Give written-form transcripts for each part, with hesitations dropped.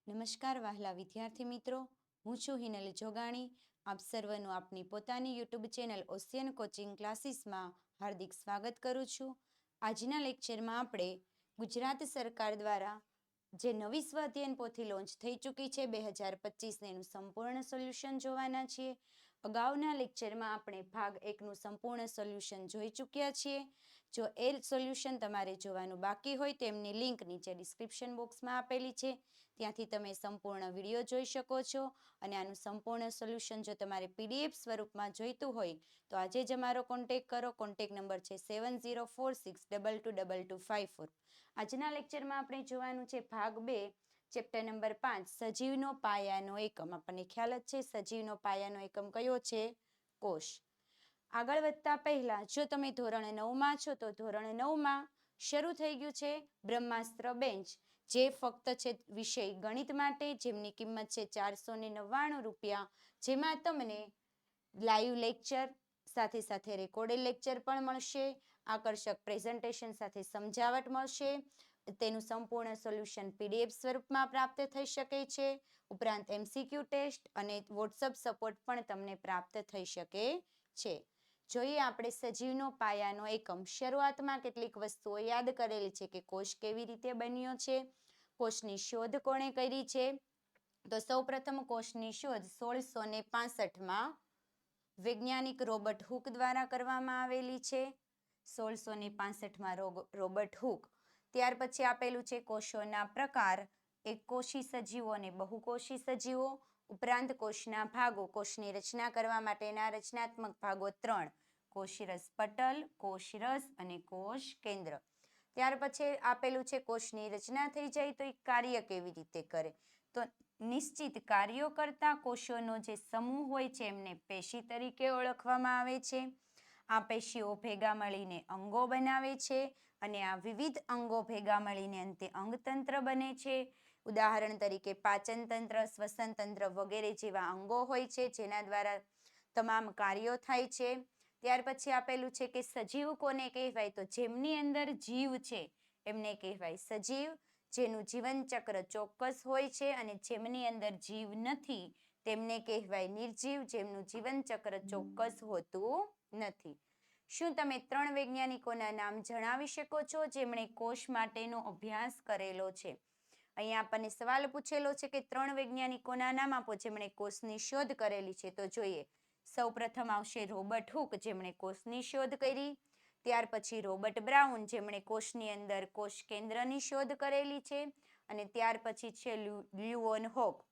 નમસ્કાર વહાલા વિદ્યાર્થી મિત્રો, હું છું હિનલ જોગાણી. આપ સર્વનું આપની પોતાની યુટ્યુબ ચેનલ ઓશિયન કોચિંગ ક્લાસીસમાં હાર્દિક સ્વાગત કરું છું. આજના લેક્ચરમાં આપણે ગુજરાત સરકાર દ્વારા જે નવી સ્વ અધ્યયન પોથી લોન્ચ થઈ ચૂકી છે 2025 એનું સંપૂર્ણ સોલ્યુશન જોવાના છીએ. અગાઉના લેક્ચરમાં આપણે ભાગ 1નું સંપૂર્ણ સોલ્યુશન જોઈ ચૂક્યા છીએ. જો એ સોલ્યુશન તમારે જોવાનું બાકી હોય તો એમની લિંક નીચે ડિસ્ક્રિપ્શન બોક્સમાં આપેલી છે, ત્યાંથી તમે સંપૂર્ણ વિડીયો જોઈ શકો છો. અને આનું સંપૂર્ણ સોલ્યુશન જો તમારે પીડીએફ સ્વરૂપમાં જોઈતું હોય તો આજે જ અમારો કોન્ટેક્ટ કરો. કોન્ટેક્ટ નંબર છે 7046222254. આજના લેક્ચરમાં આપણે જોવાનું છે ભાગ 2, ચેપ્ટર નંબર 5, સજીવનો પાયાનો એકમ. આપણને ખ્યાલ જ છે સજીવનો પાયાનો એકમ કયો છે? કોષ. આગળ વધતા પહેલા જો તમે ધોરણ 9માં છો તો ધોરણ 9માં શરૂ થઈ ગયું છે બ્રહ્માસ્ત્ર બેન્ચ, જે ફક્ત છે વિષય ગણિત માટે, જેમની કિંમત છે 499 રૂપિયા. જેમાં તમને લાઈવ લેક્ચર સાથે સાથે રેકોર્ડેડ લેક્ચર પણ મળશે, આકર્ષક પ્રેઝન્ટેશન સાથે સમજાવટ મળશે. તેનું સંપૂર્ણ સોલ્યુશન પીડીએફ સ્વરૂપમાં પ્રાપ્ત થઈ શકે છે. ઉપરાંત એમસીક્યુ ટેસ્ટ અને વોટ્સઅપ સપોર્ટ પણ તમને પ્રાપ્ત થઈ શકે છે. જોઈએ આપણે સજીવનો પાયાનો એકમ. શરૂઆતમાં કેટલીક વસ્તુઓ યાદ કરેલી છે કે કોષ કેવી રીતે બન્યો છે, કોષની શોધ કોણે કરી છે. તો સૌપ્રથમ કોષની શોધ 1665માં વૈજ્ઞાનિક રોબર્ટ હુક દ્વારા કરવામાં આવેલી છે. 1665માં રોબર્ટ હુક. ત્યાર પછી આપેલું છે કોષોના પ્રકાર, એકકોષી સજીવો અને બહુકોષી સજીવો. ઉપરાંત કોષના ભાગો, કોષની રચના કરવા માટેના રચનાત્મક ભાગો 3: કોષરસ પટલ, કોષરસ અને કોષ કેન્દ્ર. ત્યાર પછી આપેલું છે કોષની રચના થઈ જાય તો એ કાર્ય કેવી રીતે કરે. તો નિશ્ચિત કાર્યો કરતા કોષોનો જે સમૂહ હોય છે એમને પેશી તરીકે ઓળખવામાં આવે છે. આ પેશીઓ ભેગા મળીને અંગો બનાવે છે અને આ વિવિધ અંગો ભેગા મળીને અંતે અંગતંત્ર બને છે. ઉદાહરણ તરીકે પાચન તંત્ર, શ્વસન તંત્ર વગેરે જેવા અંગો હોય છે જેના દ્વારા તમામ કાર્યો થાય છે. ત્યાર પછી આપેલું છે કે સજીવ કોને કહેવાય? તો જેમની અંદર જીવ છે એમને કહેવાય સજીવ. જેનું જીવન ચક્ર ચોક્કસ હોય છે અને જેમની અંદર જીવ નથી તેમને કહેવાય નિર્જીવ, જેમનું જીવન ચક્ર ચોક્કસ હોતું નથી. શું તમે 3 વૈજ્ઞાનિકોના નામ જણાવી શકો છો જેમણે કોષ માટેનો અભ્યાસ કરેલો છે? અહીંયા આપણને સવાલ પૂછેલો છે કે 3 વૈજ્ઞાનિકોના નામ આપો જેમણે કોષની શોધ કરેલી છે. તો જોઈએ, સૌપ્રથમ આવશે રોબર્ટ હુક, જેમણે કોષની શોધ કરી. ત્યાર પછી રોબર્ટ બ્રાઉન, જેમણે કોષની અંદર કોષ કેન્દ્રની શોધ કરેલી છે. અને ત્યાર પછી છે લ્યુઓન હોક,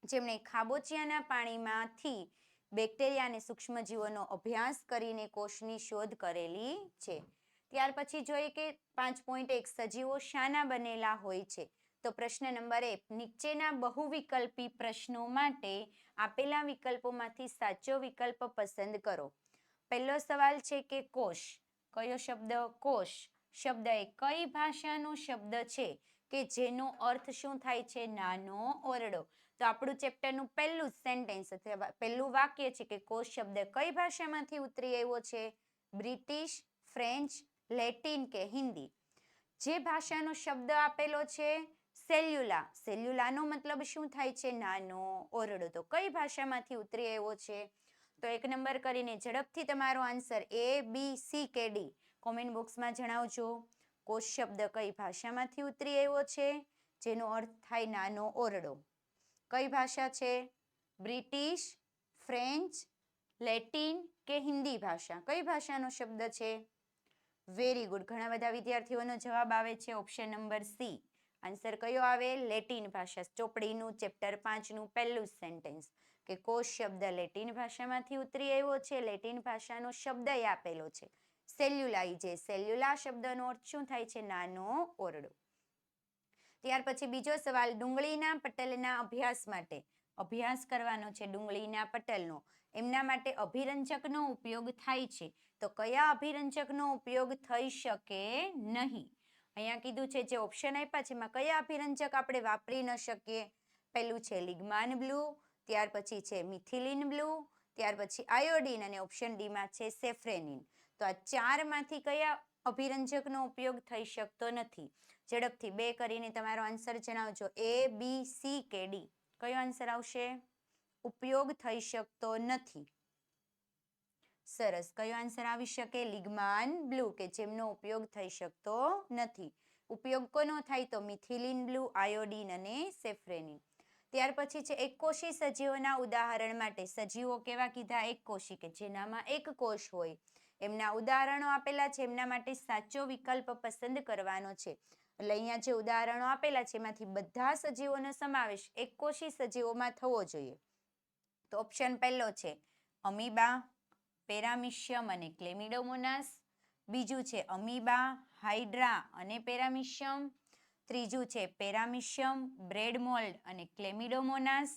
જેમણે ખાબોચિયાના પાણીમાંથી બેક્ટેરિયા અને સૂક્ષ્મજીવોનો અભ્યાસ કરીને કોષની શોધ કરેલી છે. ત્યાર પછી જોઈએ કે 5.1 સજીવો શાના બનેલા હોય છે? તો પ્રશ્ન નંબર 1, નીચેના બહુવિકલ્પી પ્રશ્નો માટે આપેલા વિકલ્પોમાંથી સાચો વિકલ્પ પસંદ કરો. પહેલો સવાલ છે કે કોષ. કયો શબ્દ? કોષ. શબ્દ એ કઈ ભાષાનો શબ્દ છે કે જેનો અર્થ શું થાય છે? નાનો ઓરડો. તો આપણું ચેપ્ટરનું પહેલું સેન્ટેન્સ અથવા પહેલું વાક્ય છે કે કોષ શબ્દ કઈ ભાષામાંથી ઉતરી આવ્યો છે? બ્રિટિશ, ફ્રેન્ચ, લેટિન કે હિન્દી? જે ભાષાનો શબ્દ આપેલો છે સેલ્યુલા. સેલ્યુલાનો મતલબ શું થાય છે? નાનો ઓરડો. તો કઈ ભાષામાંથી ઉતરી આવ્યો છે? તો 1 નંબર કરીને ઝડપથી તમારો આન્સર A, B, C કે D કોમેન્ટ બોક્સમાં જણાવજો. કોષ શબ્દ કઈ ભાષામાંથી ઉતરી આવ્યો છે જેનો અર્થ થાય નાનો ઓરડો? કઈ ભાષા છે? બ્રિટિશ, ફ્રેન્ચ, લેટિન કે હિન્દી ભાષા? કઈ ભાષાનો શબ્દ છે? Very good. ઘણા બધા વિદ્યાર્થીઓનો જવાબ આવે છે ઓપ્શન નંબર સી. આન્સર કયો આવે? લેટિન ભાષા. ચોપડીનું ચેપ્ટર 5નું પહેલું સેન્ટેન્સ કે કોષ શબ્દ લેટિન ભાષામાંથી ઉતરી આવ્યો છે. લેટિન ભાષાનો શબ્દ આપેલો છે સેલ્યુલાઇ. સેલ્યુલા શબ્દનો અર્થ શું થાય છે? નાનો ઓરડો. ત્યાર પછી બીજો સવાલ, ડુંગળીના પટલના અભ્યાસ માટે અભ્યાસ કરવાનો છે ડુંગળીના પટલનો. એમના માટે અભિરંજકનો ઉપયોગ થાય છે. તો કયા અભિરંજકનો ઉપયોગ થઈ શકે નહીં? અહીંયા કીધું છે જે ઓપ્શન આપ્યા છે એમાં કયા અભિરંજક આપણે વાપરી ન શકીએ? પહેલું છે લિગ્માન બ્લુ, ત્યાર પછી છે મિથિલિન બ્લુ, ત્યાર પછી આયોડિન અને ઓપ્શન ડી માં છે સેફ્રેનિન. તો આ 4માંથી કયા અભિરંજકનો ઉપયોગ થઈ શકતો નથી. ઝડપથી 2 કરીને તમારો આન્સર જણાવજો. A, B, C કે D? કયો આન્સર આવશે? ઉપયોગ થઈ શકતો નથી. સરસ. કયો આન્સર આવી શકે? લિગ્માન બ્લુ, કે જેમનો ઉપયોગ થઈ શકતો નથી. ઉપયોગ કોનો થાય? તો મિથિલિન બ્લુ, આયોડિન અને સેફ્રેનિન. ત્યાર પછી છે એકકોષી સજીવોના ઉદાહરણ માટે. સજીવો કેવા કીધા? એકકોષી, કે જેનામાં એક કોષ હોય. એમના ઉદાહરણો આપેલા છે. એમના માટે સાચો વિકલ્પ પસંદ કરવાનો છે. એટલે અહીંયા જે ઉદાહરણો આપેલા છે એમાંથી બધા સજીવોનો સમાવેશ એકકોષી સજીવોમાં થવો જોઈએ. તો ઓપ્શન પહેલો છે અમીબા, પેરામિશિયમ અને ક્લેમિડોમોનાસ. બીજું છે અમીબા, હાઇડ્રા અને પેરામિશિયમ. ત્રીજું છે પેરામિશિયમ, બ્રેડ મોલ્ડ અને ક્લેમિડોમોનાસ.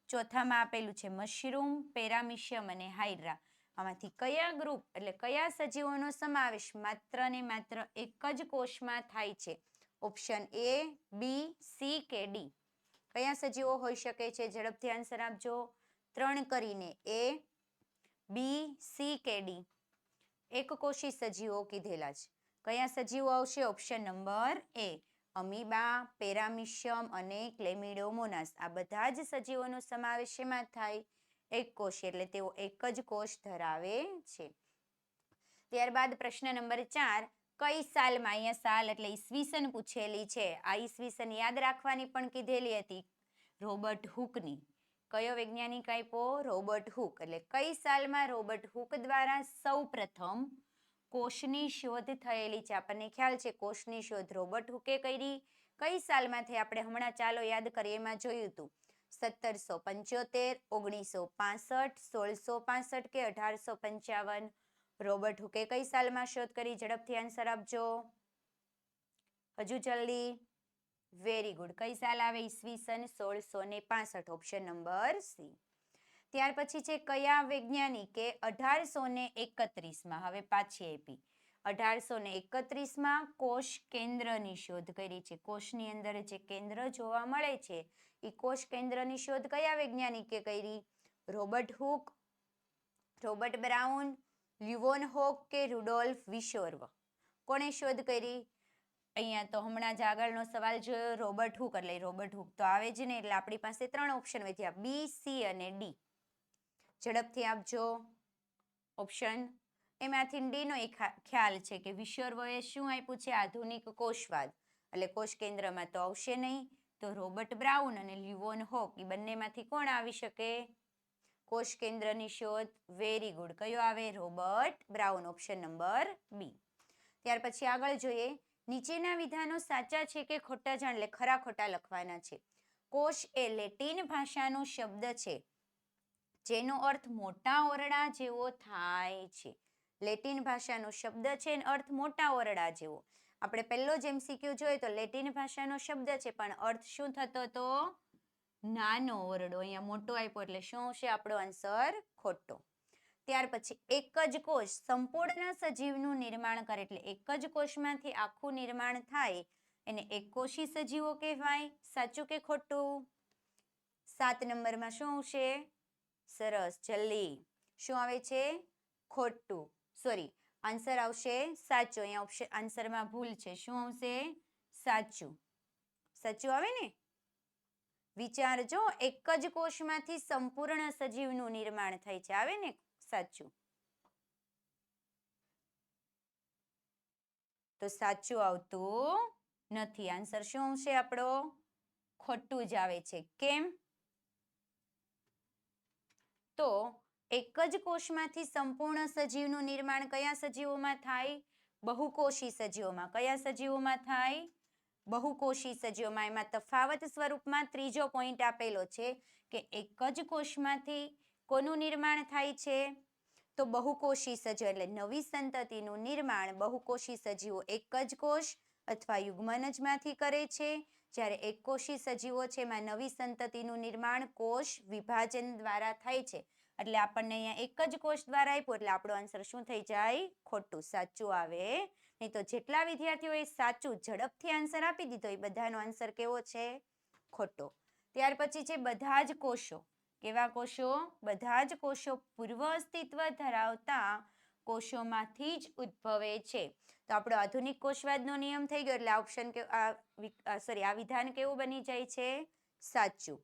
ચોથામાં આપેલું છે મશરૂમ, પેરામિશિયમ અને હાઇડ્રા. આમાંથી કયા ગ્રુપ એટલે કયા સજીવોનો સમાવેશ માત્ર ને માત્ર એક જ કોષમાં થાય છે? ઓપ્શન A, B, C કે D? કયા સજીવો હોઈ શકે છે? ઝડપથી આન્સર આપજો. 3 કરીને. A, B, C કે D? એકકોષી સજીવો કીધેલા છે. કયા સજીવો આવશે? Option number A, amoeba, paramecium અને ક્લેમિડોમોનાસ. આ બધા જ સજીવોનો સમાવેશ એમાં થાય એકકોષી, એટલે તેઓ એક જ કોષ ધરાવે છે. ત્યારબાદ પ્રશ્ન નંબર 4. કઈ સાલમાં? અહીંયા સાલ એટલે ઈસવીસન પૂછેલી છે. આ ઈસવીસન યાદ રાખવાની પણ કીધેલી હતી રોબર્ટ હુકની. કયો વૈજ્ઞાનિક આપ્યો? Robert Hooke. એટલે કઈ સાલમાં રોબર્ટ હુક દ્વારા સૌપ્રથમ કોષની શોધ થયેલી છે? આપણને ખ્યાલ છે કોષની શોધ રોબર્ટ હુકે કરી. કઈ સાલમાં થઈ? આપણે હમણાં ચાલો યાદ કરીએ, એમાં જોયું હતું 1775, 1965, 1665 કે 1855? રોબર્ટ હુકે કઈ સાલમાં શોધ કરી? ઝડપથી આન્સર આપજો. હજુ જલ્દી. Very good. કઈ સાલ આવે? ઈસવીસન 1665. Option number C. ત્યાર પછી છે કયા વૈજ્ઞાનિકે 1831માં, હવે પાછી આપી, 1831માં કોષ કેન્દ્રની શોધ કરી છે. કોષની અંદર જે કેન્દ્ર જોવા મળે છે એ કોષ કેન્દ્રની શોધ કયા વૈજ્ઞાનિકે કરી? રોબર્ટ હુક, રોબર્ટ બ્રાઉન, લ્યુવોનહોક કે રુડોલ્ફ વિશોર્વ? કોણે શોધ કરી? અહીંયા તો હમણાં જ આગળનો સવાલ જોયો રોબર્ટ હુક, એટલે રોબર્ટ હુક તો આવે જ ને, એટલે આપણી પાસે 3 ઓપ્શન વધ્યા, B, C અને D. ઝડપથી આપજો ઓપ્શન. એમાંથી D નો એક ખ્યાલ છે કે વિશોર્વએ શું આપ્યું છે? આધુનિક કોષવાદ. એટલે કોષ કેન્દ્રમાં તો આવશે નહીં. તો રોબર્ટ બ્રાઉન અને લ્યુવોનહોક એ બંનેમાંથી કોણ આવી શકે? કોષ કેન્દ્રની શોધ. Very good. કયો આવે? Robert Brown. Option number B. ત્યાર પછી આગળ જોઈએ. નીચેના વિધાનો સાચા છે કે ખોટા? જાણ લે. ખરા ખોટા લખવાના છે. કોષ એ લેટિન ભાષાનો શબ્દ છે જેનો અર્થ મોટા ઓરડા જેવો થાય છે. લેટિન ભાષાનો શબ્દ છે એનો અર્થ મોટા ઓરડા જેવો. આપણે પહેલો જ MCQ જોઈએ તો લેટિન ભાષાનો શબ્દ છે પણ અર્થ શું થતો હતો? નાનો ઓરડો. અહીંયા મોટો આપ્યો એટલે શું હશે આપણો આન્સર? ખોટો. ત્યાર પછી એક જ કોષ સંપૂર્ણ સજીવનું નિર્માણ કરે, એટલે એક જ કોષમાંથી આખું નિર્માણ થાય એને એકકોષી સજીવો કહેવાય. સાચું કે ખોટું? 7 નંબરમાં શું આવશે? સરસ, જલ્દી. શું આવે છે? ખોટું. સોરી, આન્સર આવશે સાચું. અહીંયા ઓપ્શન આન્સરમાં ભૂલ છે. શું આવશે? સાચું. સાચું આવે ને? વિચારજો. એક જ કોષમાંથી સંપૂર્ણ સજીવનું નિર્માણ થાય છે. આવે ને? સાચું. તો સાચું આવતું નથી. આન્સર શું આવશે આપણો? ખોટું જ આવે છે. કેમ? તો એક જ કોષમાંથી સંપૂર્ણ સજીવનું નિર્માણ કયા સજીવોમાં થાય? બહુકોષી સજીવોમાં. કયા સજીવોમાં થાય? બહુકોષી સજીવોમાં. એમાં તફાવત સ્વરૂપમાં ત્રીજો પોઈન્ટ આપેલો છે કે એક જ કોષમાંથી કોનું નિર્માણ થાય છે? તો બહુકોષી સજીવ, એટલે નવી સંતતિનું નિર્માણ બહુકોષી સજીવો એક જ કોષ અથવા યુગ્મનજમાંથી કરે છે, જ્યારે એકકોષી સજીવો છે એમાં નવી સંતતિનું નિર્માણ કોષ વિભાજન દ્વારા થાય છે. એટલે આપણને અહીંયા એક જ કોષ દ્વારા આપ્યું એટલે આપણો આન્સર શું થઈ જાય? ખોટું. સાચું આવે. નહીં તો જેટલા વિદ્યાર્થીઓએ સાચું ઝડપથી આન્સર આપી દીધો એ બધાનો આન્સર કેવો છે? ખોટો. ત્યાર પછી છે બધા જ કોષો. કેવા કોષો? બધા જ કોષો પૂર્વ અસ્તિત્વ ધરાવતા કોષોમાંથી જ ઉદ્ભવે છે. તો આપણો આધુનિક કોષવાદનો નિયમ થઈ ગયો, એટલે આ ઓપ્શન આ વિધાન કેવું બની જાય છે? સાચું.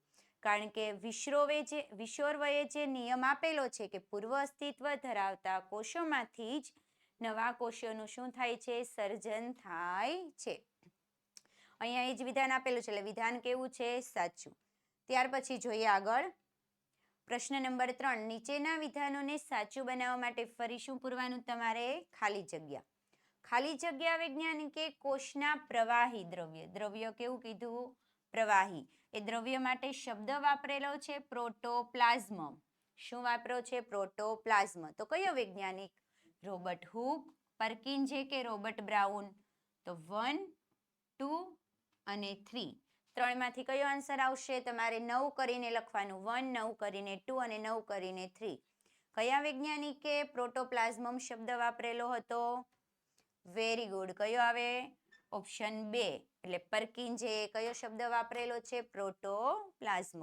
કારણ કે વિશોર્વએ જે નિયમ આપેલો છે કે પૂર્વ અસ્તિત્વ ધરાવતા કોષોમાંથી જ નવા કોષોનું શું થાય છે? સર્જન થાય છે. અહીંયા એ જ વિધાન આપેલું છે, એટલે વિધાન કેવું છે? સાચું. ત્યાર પછી જોઈએ આગળ પ્રશ્ન નંબર 3. નીચેના વિધાનોને સાચું બનાવવા માટે ફરી શું પૂરવાનું તમારે? ખાલી જગ્યા. ખાલી જગ્યા વૈજ્ઞાનિકે કોષના પ્રવાહી દ્રવ્ય કેવું કીધું? પ્રવાહી. એ દ્રવ્ય માટે શબ્દ વાપરેલો છે પ્રોટોપ્લાઝમ. શું વાપર્યો છે? પ્રોટોપ્લાઝમ. તો કયો વૈજ્ઞાનિક? રોબર્ટ હુક, પરકિન્જે કે રોબર્ટ બ્રાઉન? તો 1, 2 અને 3. 3 માંથી કયો આન્સર આવશે? તમારે 9 કરીને લખવાનું. 1, 9 કરીને 2 અને 9 કરીને 3. કયા વૈજ્ઞાનિકે પ્રોટોપ્લાઝમ શબ્દ વાપરેલો હતો? Very good. કયો આવે? ઓપ્શન 2. એટલે પરકિન્જે કયો શબ્દ વાપરેલો છે? પ્રોટોપ્લાઝમ.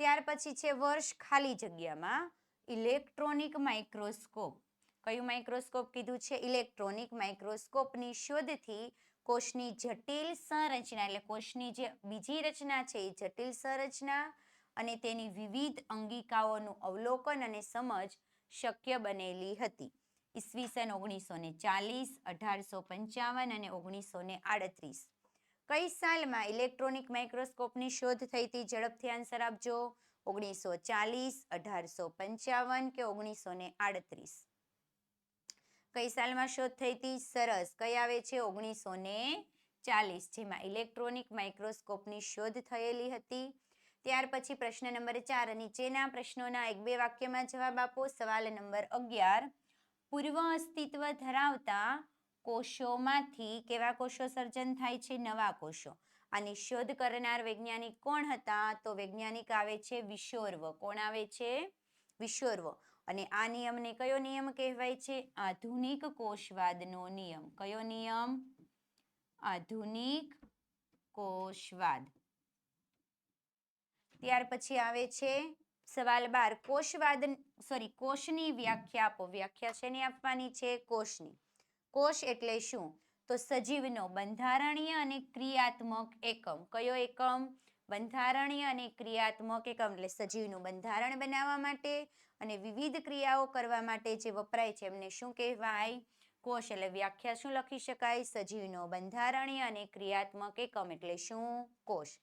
ત્યાર પછી છે વર્ષ ખાલી જગ્યામાં ઇલેક્ટ્રોનિક માઇક્રોસ્કોપ. કયું માઇક્રોસ્કોપ કીધું છે? ઇલેક્ટ્રોનિક માઇક્રોસ્કોપની શોધથી કોષની જટિલ સંરચના, એટલે કોષની જે બીજી રચના છે એ જટિલ સંરચના અને તેની વિવિધ અંગિકાઓનું અવલોકન અને સમજ શક્ય બનેલી હતી. ઈસવીસન 1940, 1855 અને 1938. કઈ સાલમાં ઇલેક્ટ્રોનિક માઇક્રોસ્કોપની શોધ થઈ હતી? ઝડપથી આન્સર આપજો. 1940, 1855 કે 1938? કઈ સાલમાં શોધ થઈ હતી? સરસ. કઈ આવે છે? 1940, જેમાં ઇલેક્ટ્રોનિક માઇક્રોસ્કોપની શોધ થયેલી હતી. ત્યાર પછી પ્રશ્ન નંબર 4. નીચેના પ્રશ્નોના 1-2 વાક્યમાં જવાબ આપો. સવાલ નંબર 11. પૂર્વ અસ્તિત્વ ધરાવતા કોષોમાંથી કેવા કોષો સર્જન થાય છે? નવા કોષો. આની શોધ કરનાર વૈજ્ઞાનિક કોણ હતા? તો વૈજ્ઞાનિક આવે છે વિશોર્વ. કોણ આવે છે? વિશોર્વ. અને આ નિયમને કયો નિયમ કહેવાય છે? આધુનિક કોષવાદનો નિયમ. કયો નિયમ? આધુનિક કોષવાદ. ત્યાર પછી આવે છે સવાલ 12. કોષની વ્યાખ્યા આપો. વ્યાખ્યા શેની આપવાની છે? કોષની. કોષ એટલે શું? તો સજીવનો બંધારણીય અને ક્રિયાત્મક એકમ. કયો એકમ? બંધારણીય અને ક્રિયાત્મક એકમ. એટલે સજીવનું બંધારણ બનાવવા માટે અને વિવિધ ક્રિયાઓ કરવા માટે જે વપરાય છે એમને શું કહેવાય? કોષ. એટલે વ્યાખ્યા શું લખી શકાય? સજીવનો બંધારણીય અને ક્રિયાત્મક એકમ એટલે શું? કોષ.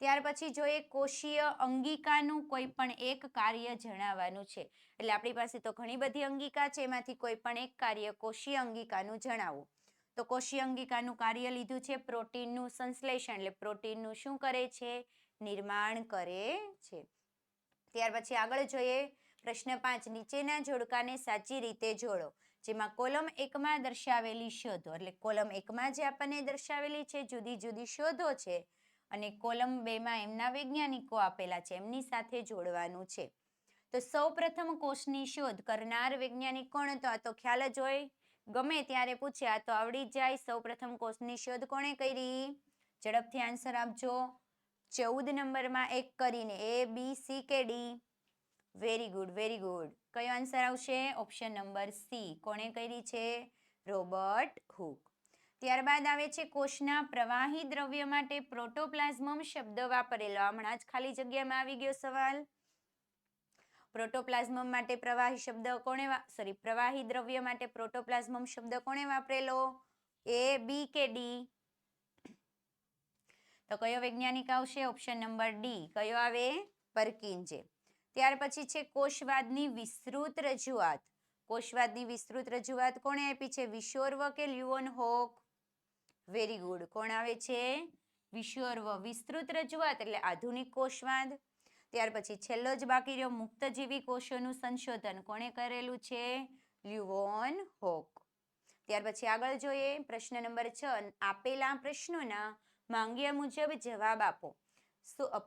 ત્યાર પછી જોઈએ કોષીય અંગિકાનું કોઈ પણ એક કાર્ય જણાવવાનું છે. એટલે આપણી પાસે તો ઘણી બધી અંગિકા છે, એમાંથી કોઈ પણ એક કાર્ય કોષીય અંગિકાનું જણાવો. તો કોષીય અંગિકાનું કાર્ય લીધું છે પ્રોટીનનું સંશ્લેષણ. એટલે પ્રોટીનનું શું કરે છે? નિર્માણ કરે છે. ત્યાર પછી આગળ જોઈએ પ્રશ્ન 5. નીચેના જોડકાને સાચી રીતે જોડો. જેમાં કોલમ 1માં દર્શાવેલી શોધો, એટલે કોલમ 1માં જે આપણને દર્શાવેલી છે જુદી જુદી શોધો છે, અને કોલમ 2માં એમના વૈજ્ઞાનિકો આપેલા છે, એમની સાથે જોડવાનું છે. તો સૌપ્રથમ કોષની શોધ કરનાર વૈજ્ઞાનિક કોણ હતો? આ તો ખ્યાલ જ હોય, ગમે ત્યારે પૂછે આ તો આવડી જ જાય. સૌપ્રથમ કોષની શોધ કોણે કરી? ઝડપથી આન્સર આપજો. 14 નંબરમાં 1 કરીને. A, B, C કે D? Very good, very good. કયો આન્સર આવશે? Option number C. કોણે કરી છે? Robert Hooke. ત્યારબાદ આવે છે કોષના પ્રવાહી દ્રવ્ય માટે પ્રોટોપ્લાઝમ શબ્દ વાપરેલો. હમણાં જ ખાલી જગ્યામાં આવી ગયો સવાલ. પ્રોટોપ્લાઝમ માટે પ્રવાહી દ્રવ્ય માટે પ્રોટોપ્લાઝમ શબ્દ કોણે વાપરેલો? A, B કે D? તો કયો વૈજ્ઞાનિક આવશે? Option number D. કયો આવે? પરકિન્જે. ત્યાર પછી છે કોષવાદની વિસ્તૃત રજૂઆત. કોષવાદની વિસ્તૃત રજૂઆત કોણે આપી છે? વિશોર્વ કે લ્યુવનહોક? Very good. કોણ આવે છે? વિશોર્વ. વિસ્તૃત રજૂઆત એટલે આધુનિક કોષવાદ. ત્યાર પછી છેલ્લો જ બાકી રહ્યો મુક્તજીવી કોષોનું સંશોધન. કોણે કરેલું છે? લ્યુવનહોક. ત્યાર પછી આગળ જોઈએ પ્રશ્ન નંબર 6. આપેલા પ્રશ્નોના માંગ્યા મુજબ જવાબ આપો.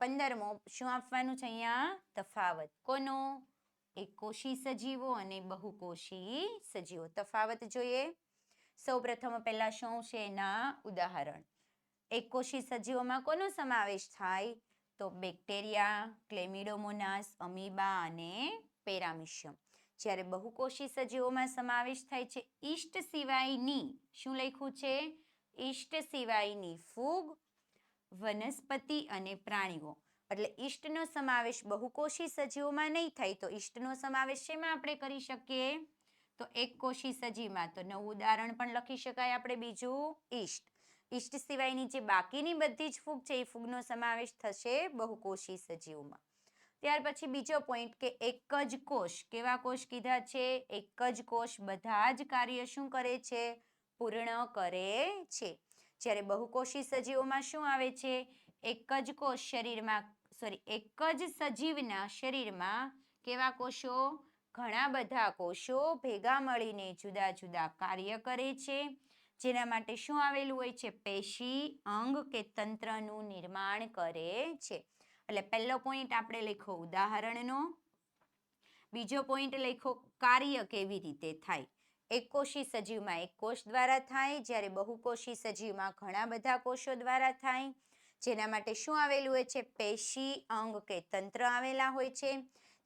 15મો શું આપવાનું છે અહીંયા? તફાવત. કોનો? એકકોષી સજીવો અને બહુકોષી સજીવો. તફાવત જોઈએ. સૌપ્રથમ પહેલા શું છે એના ઉદાહરણ. એકકોષી સજીવોમાં કોનો સમાવેશ થાય? તો બેક્ટેરિયા, ક્લેમિડોમોનાસ, અમીબા અને પેરામિશિયમ. જ્યારે બહુકોષી સજીવોમાં સમાવેશ થાય છે ઈષ્ટ સિવાયની, શું લખ્યું છે? ઈષ્ટ સિવાયની ફૂગ, વનસ્પતિ અને પ્રાણીઓ. એટલે ઈષ્ટનો સમાવેશ બહુકોષી સજીવોમાં નહીં થાય તો ઈષ્ટનો સમાવેશ શેમાં આપણે કરી શકીએ? તો એકકોષી સજીવમાં. તો નવું ઉદાહરણ પણ લખી શકાય આપણે બીજું, ઈષ્ટ. ઈષ્ટ સિવાયની જે બાકીની બધી જ ફૂગ છે એ ફૂગનો સમાવેશ થશે બહુકોષી સજીવોમાં. ત્યાર પછી બીજો પોઈન્ટ કે એક જ કોષ, કેવા કોષ કીધા છે? એક જ કોષ બધા જ કાર્ય શું કરે છે? પૂર્ણ કરે છે. જ્યારે બહુકોષી સજીવોમાં શું આવે છે? એક જ કોષ શરીરમાં એક જ સજીવના શરીરમાં કેવા કોષો? ઘણા બધા કોષો ભેગા મળીને જુદા જુદા કાર્ય કરે છે, જેના માટે શું આવેલું હોય છે? પેશી, અંગ કે તંત્રનું નિર્માણ કરે છે. એટલે પહેલો પોઈન્ટ આપણે લખ્યો ઉદાહરણનો, બીજો પોઈન્ટ લખ્યો કાર્ય કેવી રીતે થાય. એકકોષી સજીવમાં એક કોષ દ્વારા થાય, જ્યારે બહુકોષી સજીવમાં ઘણા બધા કોષો દ્વારા થાય, જેના માટે શું આવેલું હોય છે? પેશી, અંગ કે તંત્ર આવેલા હોય છે.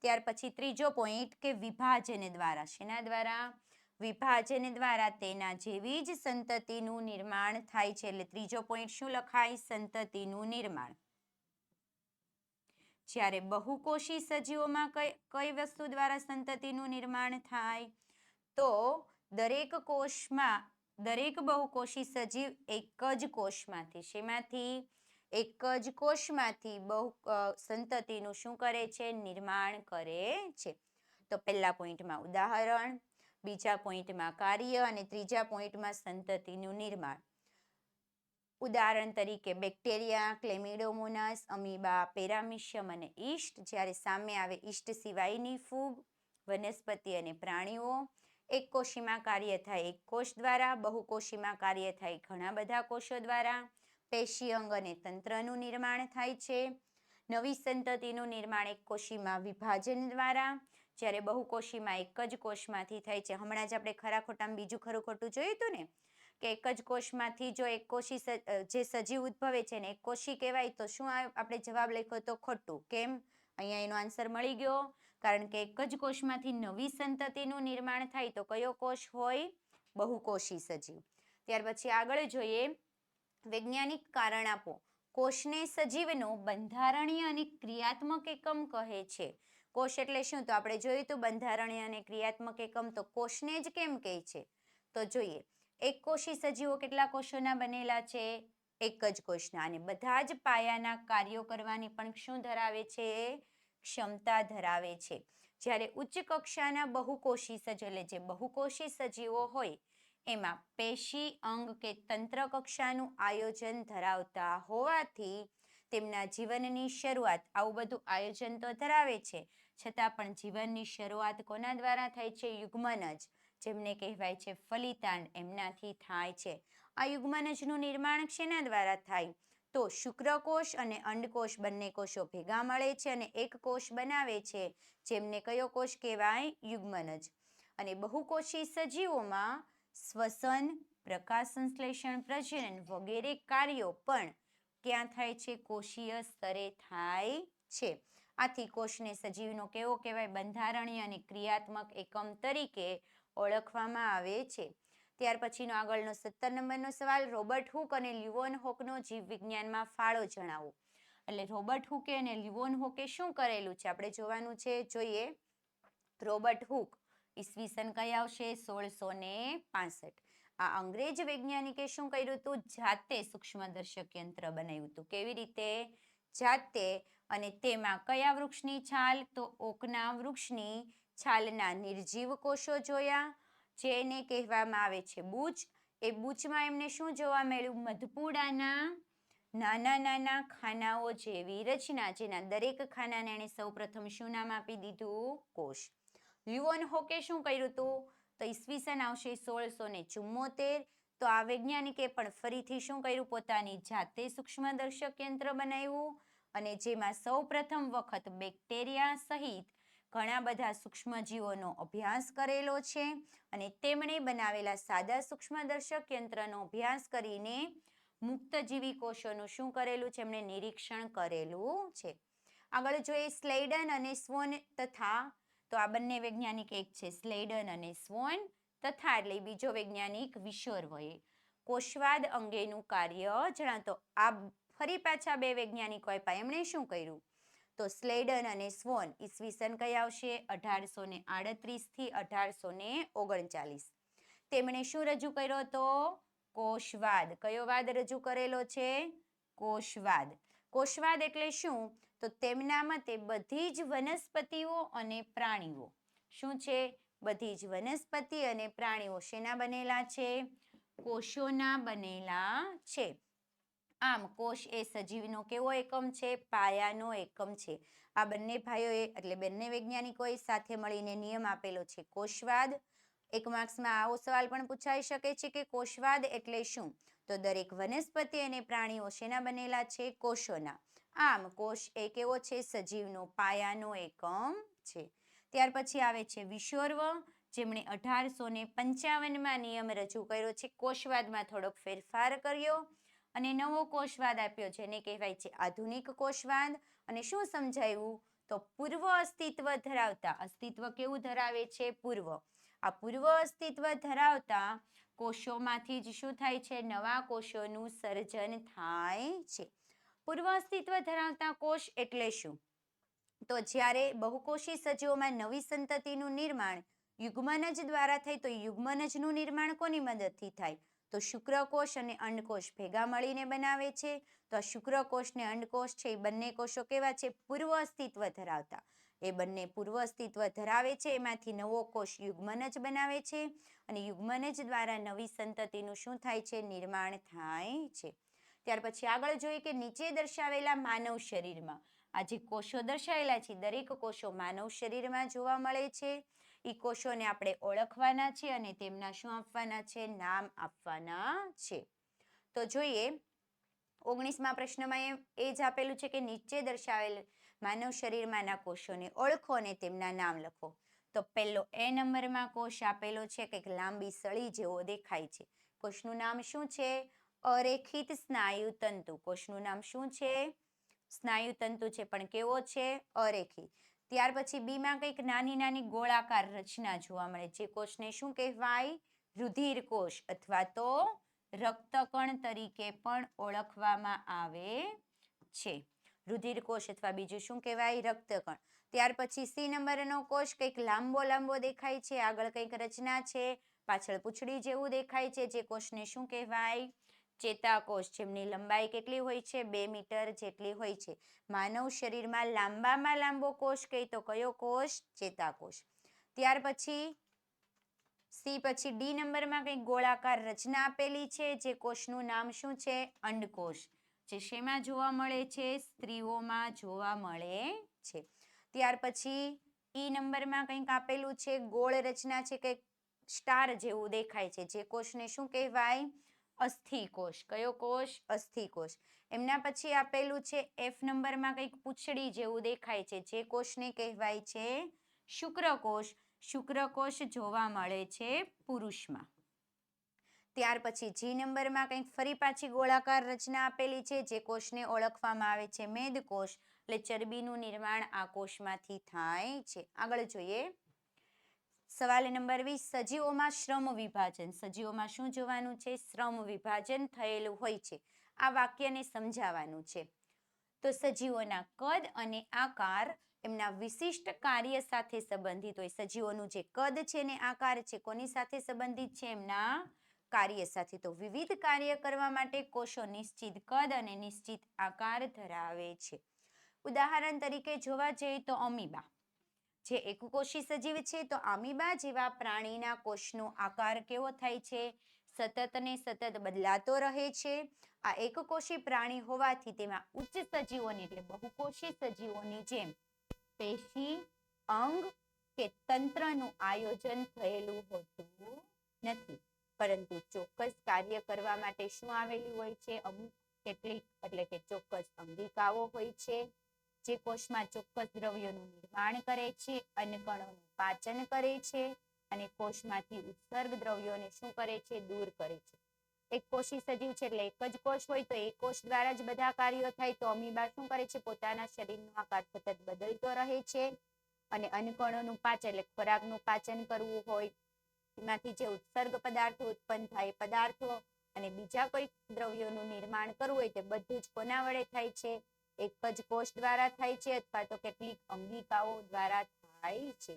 ત્યાર પછી ત્રીજો પોઈન્ટ કે વિભાજન દ્વારા. શેના દ્વારા? વિભાજન દ્વારા તેના જેવી જ સંતતિનું નિર્માણ થાય છે. એટલે ત્રીજો પોઈન્ટ શું લખાય? સંતતિનું નિર્માણ. જ્યારે બહુકોષી સજીવોમાં કઈ વસ્તુ દ્વારા સંતતિનું નિર્માણ થાય? તો દરેક કોષમાં, દરેક બહુકોષી સજીવ એક જ કોષમાંથી, શેમાંથી? એક જ કોષમાંથી સંતતિનું શું કરે છે? નિર્માણ કરે છે. તો પહેલા પોઈન્ટમાં ઉદાહરણ, બીજા પોઈન્ટમાં કાર્ય અને ત્રીજા પોઈન્ટમાં સંતતિનું નિર્માણ. ઉદાહરણ તરીકે બેક્ટેરિયા, ક્લેમિડોમોનાસ, અમીબા, પેરામિશિયમ અને ઈસ્ટ. જ્યારે સામે આવે ઈસ્ટ સિવાયની ફૂગ, વનસ્પતિ અને પ્રાણીઓ. એક કોષીમાં કાર્ય થાય એક કોષ દ્વારા, બહુકોષીમાં કાર્ય થાય ઘણા બધા કોષો દ્વારા. પેશી, અંગ અને તંત્રનું નિર્માણ થાય છે. નવી સંતતિનું નિર્માણ એક કોષીમાં વિભાજન દ્વારા, જ્યારે બહુકોષીમાં એક જ કોષમાંથી થાય છે. હમણાં જ આપણે ખરા ખોટામાં બીજું ખરું ખોટું જોયું હતું ને, કે એક જ કોષમાંથી જો એક કોષી જે સજીવ ઉદ્ભવે છે ને એક કોષી કહેવાય, તો શું આપણે જવાબ લખ્યો તો ખોટું. કેમ? અહીંયા એનો આન્સર મળી ગયો, કારણ કે એક જ કોષમાંથી નવી સંતતિનું નિર્માણ થાય તો કયો કોષ હોય? બહુકોષી સજીવ. ત્યાર પછી આગળ જોઈએ, વૈજ્ઞાનિક કારણ આપો. કોષને સજીવનો બંધારણીય અને ક્રિયાત્મક એકમ કહે છે. કોષ એટલે શું? તો આપણે જોયું તો બંધારણીય અને ક્રિયાત્મક એકમ. તો કોષને જ કેમ કહે છે? તો જોઈએ, એક કોષી સજીવો કેટલા કોષોના બનેલા છે? એક જ કોષના. અને બધા જ પાયાના કાર્યો કરવાની પણ શું ધરાવે છે? ક્ષમતા ધરાવે છે. જ્યારે ઉચ્ચ કક્ષાના બહુકોષી સજીવો, એટલે જે બહુકોષી સજીવો હોય એમાં પેશી, અંગ કે તંત્ર કક્ષાનું આયોજન ધરાવતા હોવાથી તેમના જીવનની શરૂઆત, આવું બધું આયોજન તો ધરાવે છે, છતાં પણ જીવનની શરૂઆત કોના દ્વારા થાય છે? યુગ્મનજ, જેમને કહેવાય છે ફલિતાંડ, એમનાથી થાય છે. આ યુગ્મનજનું નિર્માણ શેના દ્વારા થાય? તો શુક્રકોષ અને અંડકોષ બંને કોષો ભેગા મળે છે અને એક કોષ બનાવે છે, જેમને કયો કોષ કહેવાય? યુગ્મનજ. અને બહુકોષી સજીવોમાં શ્વસન, પ્રકાશ સંશ્લેષણ, પ્રજનન વગેરે કાર્યો પણ ક્યાં થાય છે? કોષીય સ્તરે થાય છે. આથી કોષને સજીવનો કેવો કહેવાય? બંધારણીય અને ક્રિયાત્મક એકમ તરીકે ઓળખવામાં આવે છે. ત્યાર પછીનો આગળનો 17 નંબરનો સવાલ, રોબર્ટ હુક અને લ્યુવોન હોકનો જીવ વિજ્ઞાનમાં ફાળો જણાવો. એટલે રોબર્ટ હુકે અને લ્યુવોન હોકે શું કરેલું છે આપણે જોવાનું છે. જોઈએ, રોબર્ટ હુક ઈસવીસન કઈ આવશે? 1665. આ અંગ્રેજ વૈજ્ઞાનિકે શું કર્યું હતું? જાતે સૂક્ષ્મદર્શક યંત્ર બનાવ્યું હતું. કેવી રીતે? જાતે. અને તેમાં કયા વૃક્ષની છાલ? તો ઓકના વૃક્ષની છાલના નિર્જીવ કોષો જોયા, જેને કહેવામાં આવે છે બૂચ. એ બૂચમાં એમને શું જોવા મળ્યું? મધપૂડાના નાના નાના ખાનાઓ જેવી રચના, જેના દરેક ખાનાને એણે સૌપ્રથમ શું નામ આપી દીધું? કોષ. લ્યુવોન હોકે શું કર્યું હતું? તો ઈસવીસન આવશે 1674. તો આ વૈજ્ઞાનિકે પણ ફરીથી શું કર્યું? પોતાની જાતે સૂક્ષ્મદર્શક યંત્ર બનાવ્યું અને જેમાં સૌપ્રથમ વખત બેક્ટેરિયા સહિત ઘણા બધા સૂક્ષ્મજીવોનો અભ્યાસ કરેલો છે અને તેમણે બનાવેલા સાદા સૂક્ષ્મદર્શક યંત્રનો અભ્યાસ કરીને મુક્તજીવી કોષોનું શું કરેલું છે? એમણે નિરીક્ષણ કરેલું છે. આગળ જોઈએ, સ્લેડન અને સ્વોન તથા તો આ બંને વૈજ્ઞાનિક એક છે સ્લેડન અને સ્વોન તથા એટલે બીજો વૈજ્ઞાનિક વિશોર્વએ કોષવાદ અંગેનું કાર્ય જણાવતો આ ફરી પાછા બે વૈજ્ઞાનિકો આપ્યા એમણે શું કર્યું તો સ્લેડન અને સ્વોન ઈસવીસન કઈ આવશે 1838 થી 1839 તેમણે શું રજૂ કર્યો તો કોષવાદ કયો વાદ રજૂ કરેલો છે કોષવાદ કોષવાદ એટલે શું તો તેમના મતે બધી જ વનસ્પતિઓ અને પ્રાણીઓ શું છે બધી જ વનસ્પતિ અને પ્રાણીઓ શેના બનેલા છે કોષોના બનેલા છે આમ કોષ એ સજીવનો કેવો એકમ છે પાયાનો એકમ છે આ બંને ભાઈઓએ એટલે બંને વૈજ્ઞાનિકોએ સાથે મળીને નિયમ આપેલો છે કોષવાદ એક માર્ક્સમાં આવો સવાલ પણ પૂછાઈ શકે છે કે કોષવાદ એટલે શું તો દરેક વનસ્પતિ અને પ્રાણીઓ શેના બનેલા છે કોષોના આમ કોષ એ કેવો છે સજીવનો પાયાનો એકમ છે ત્યાર પછી આવે છે વિશોર્વ જેમણે 1855માં નિયમ રજૂ કર્યો છે કોષવાદમાં થોડોક ફેરફાર કર્યો અને નવો કોષવાદ આપ્યો જેને કહેવાય છે આધુનિક કોષવાદ અને શું સમજાવ્યું તો પૂર્વ અસ્તિત્વ ધરાવતા અસ્તિત્વ કેવું ધરાવે છે પૂર્વ આ પૂર્વ અસ્તિત્વ ધરાવતા કોષોમાંથી જ શું થાય છે નવા કોષોનું સર્જન થાય છે પૂર્વ અસ્તિત્વ ધરાવતા કોષ એટલે શું તો જ્યારે બહુકોષી સજીવોમાં નવી સંતતિનું નિર્માણ યુગ્મનજ દ્વારા થાય તો યુગ્મનજનું નિર્માણ કોની મદદથી થાય તો શુક્રકોષ અને અંડકોષ ભેગા મળીને બનાવે છે તો આ શુક્રકોષ ને અંડકોષ છે એ બંને કોષો કેવા છે પૂર્વ અસ્તિત્વ ધરાવતા એ બંને પૂર્વ અસ્તિત્વ ધરાવે છે એમાંથી નવો કોષ યુગ્મનજ બનાવે છે અને યુગ્મનજ દ્વારા નવી સંતતિનું શું થાય છે નિર્માણ થાય છે ત્યાર પછી આગળ જોઈએ કે નીચે દર્શાવેલા માનવ શરીરમાં આ જે કોષો દર્શાવેલા છે દરેક કોષો માનવ શરીરમાં જોવા મળે છે એ કોષોને આપણે ઓળખવાના છે અને તેમના શું આપવાના છે નામ આપવાના છે તો જોઈએ 19મા પ્રશ્નમાં એ જ આપેલું છે કે નીચે દર્શાવેલ માનવ શરીરમાંના કોષોને ઓળખો અને તેમના નામ લખો તો પહેલો એ નંબરમાં કોષ આપેલો છે કે લાંબી સળી જેવો દેખાય છે કોષનું નામ શું છે અરેખિત સ્નાયુ તંતુ કોષનું નામ શું છે સ્નાયુ તંતુ છે પણ કેવો છે અરેખિત ત્યાર પછી બીમાં કંઈક નાની નાની ગોળાકાર રચના જોવા મળે જે કોષને શું કહેવાય રુધિર કોષ અથવા તો રક્તકણ તરીકે પણ ઓળખવામાં આવે છે રુધિર કોષ અથવા બીજું શું કહેવાય રક્તકણ ત્યાર પછી સી નંબરનો કોષ કંઈક લાંબો લાંબો દેખાય છે આગળ કંઈક રચના છે પાછળ પૂંછડી જેવું દેખાય છે જે કોષને શું કહેવાય ચેતાકોષ જેમની લંબાઈ કેટલી હોય છે 2 મીટર જેટલી હોય છે માનવ શરીરમાં લાંબામાં લાંબો કોષ કઈ તો કયો કોષ ચેતાકોષ ત્યાર પછી સી પછી ડી નંબરમાં કંઈક ગોળાકાર રચના આપેલી છે જે કોષનું નામ શું છે અંડકોષ જે શેમાં જોવા મળે છે સ્ત્રીઓમાં જોવા મળે છે ત્યાર પછી ઈ નંબરમાં કંઈક આપેલું છે ગોળ રચના છે કંઈક સ્ટાર જેવું દેખાય છે જે કોષને શું કહેવાય અસ્થિકોષ કયો કોષ અસ્થિકોષ એમના પછી આપેલું છે એફ નંબરમાં કંઈક પૂંછડી જેવું દેખાય છે જે કોષને કહેવાય છે શુક્રકોષ શુક્રકોષ જોવા મળે છે પુરુષમાં ત્યાર પછી જી નંબરમાં કંઈક ફરી પાછી ગોળાકાર રચના આપેલી છે જે કોષને ઓળખવામાં આવે છે મેદકોષ એટલે ચરબીનું નિર્માણ આ કોષમાંથી થાય છે આગળ જોઈએ સવાલ નંબર 20 સજીવોમાં શ્રમ વિભાજન સજીવોમાં શું જોવાનું છે શ્રમ વિભાજન થયેલું હોય છે આ વાક્યને સમજાવવાનું છે તો સજીવોના કદ અને આકાર એમના વિશિષ્ટ કાર્ય સાથે સંબંધિત હોય સજીવોનું જે કદ છે ને આકાર છે કોની સાથે સંબંધિત છે એમના કાર્ય સાથે તો વિવિધ કાર્ય કરવા માટે કોષો નિશ્ચિત કદ અને નિશ્ચિત આકાર ધરાવે છે ઉદાહરણ તરીકે જોવા જઈએ તો અમીબા જે એકકોષી સજીવ છે તો અમીબા જેવા પ્રાણીના કોષનો આકાર કેવો થાય છે સતત ને સતત બદલાતો રહે છે આ એકકોષી પ્રાણી હોવાથી તેમાં ઉચ્ચ સજીવોની એટલે બહુકોષી સજીવોની જેમ પેશી અંગ કે તંત્રનું આયોજન થયેલું હોતું નથી પરંતુ ચોક્કસ કાર્ય કરવા માટે શું આવેલું હોય છે અમુક કેટલીક એટલે કે ચોક્કસ અંગિકાઓ હોય છે જે કોષમાં ચોક્કસ દ્રવ્યોનું નિર્માણ કરે છે અન્નકણોનું પાચન કરે છે અને કોષમાંથી ઉત્સર્ગ દ્રવ્યોને શું કરે છે દૂર કરે છે એક કોષી સજીવ છે એટલે એક જ કોષ હોય તો એક કોષ દ્વારા જ બધા કાર્યો થાય તો અમીબા શું કરે છે પોતાના શરીરનો આકાર સતત બદલતો રહે છે અને અન્નકણોનું પાચન એટલે ખોરાકનું પાચન કરવું હોય, એમાંથી જે ઉત્સર્ગ પદાર્થો ઉત્પન્ન થાય પદાર્થો અને બીજા કોઈ દ્રવ્યોનું નિર્માણ કરવું હોય તે બધું જ કોના વડે થાય છે? એક જ કોષ દ્વારા થાય છે અથવા તો કેટલીક અંગિકાઓ દ્વારા થાય છે.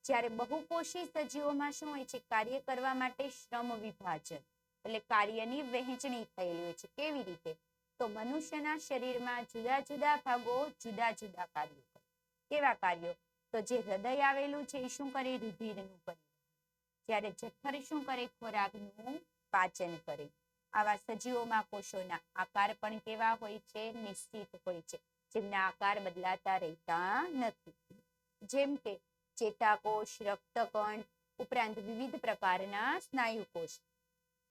જ્યારે બહુકોષી સજીવોમાં શું હોય છે? કાર્ય કરવા માટે શ્રમ વિભાજન એટલે કાર્યની વહેંચણી થયેલી હોય છે. કેવી રીતે? તો મનુષ્યના શરીરમાં જુદા જુદા ભાગો જુદા જુદા કાર્યો કરે. કેવા કાર્યો? તો જે હૃદય આવેલું છે એ શું કરે? રુધિરનું કરે. જ્યારે જઠર શું કરે? ખોરાકનું પાચન કરે. આવા સજીવોમાં કોષોના આકાર પણ કેવા હોય છે? નિશ્ચિત હોય છે, જેમના આકાર બદલાતા રહેતા નથી. જેમ કે ચેતાકોષ, રક્તકણ ઉપરાંત વિવિધ પ્રકારના સ્નાયુ કોષ.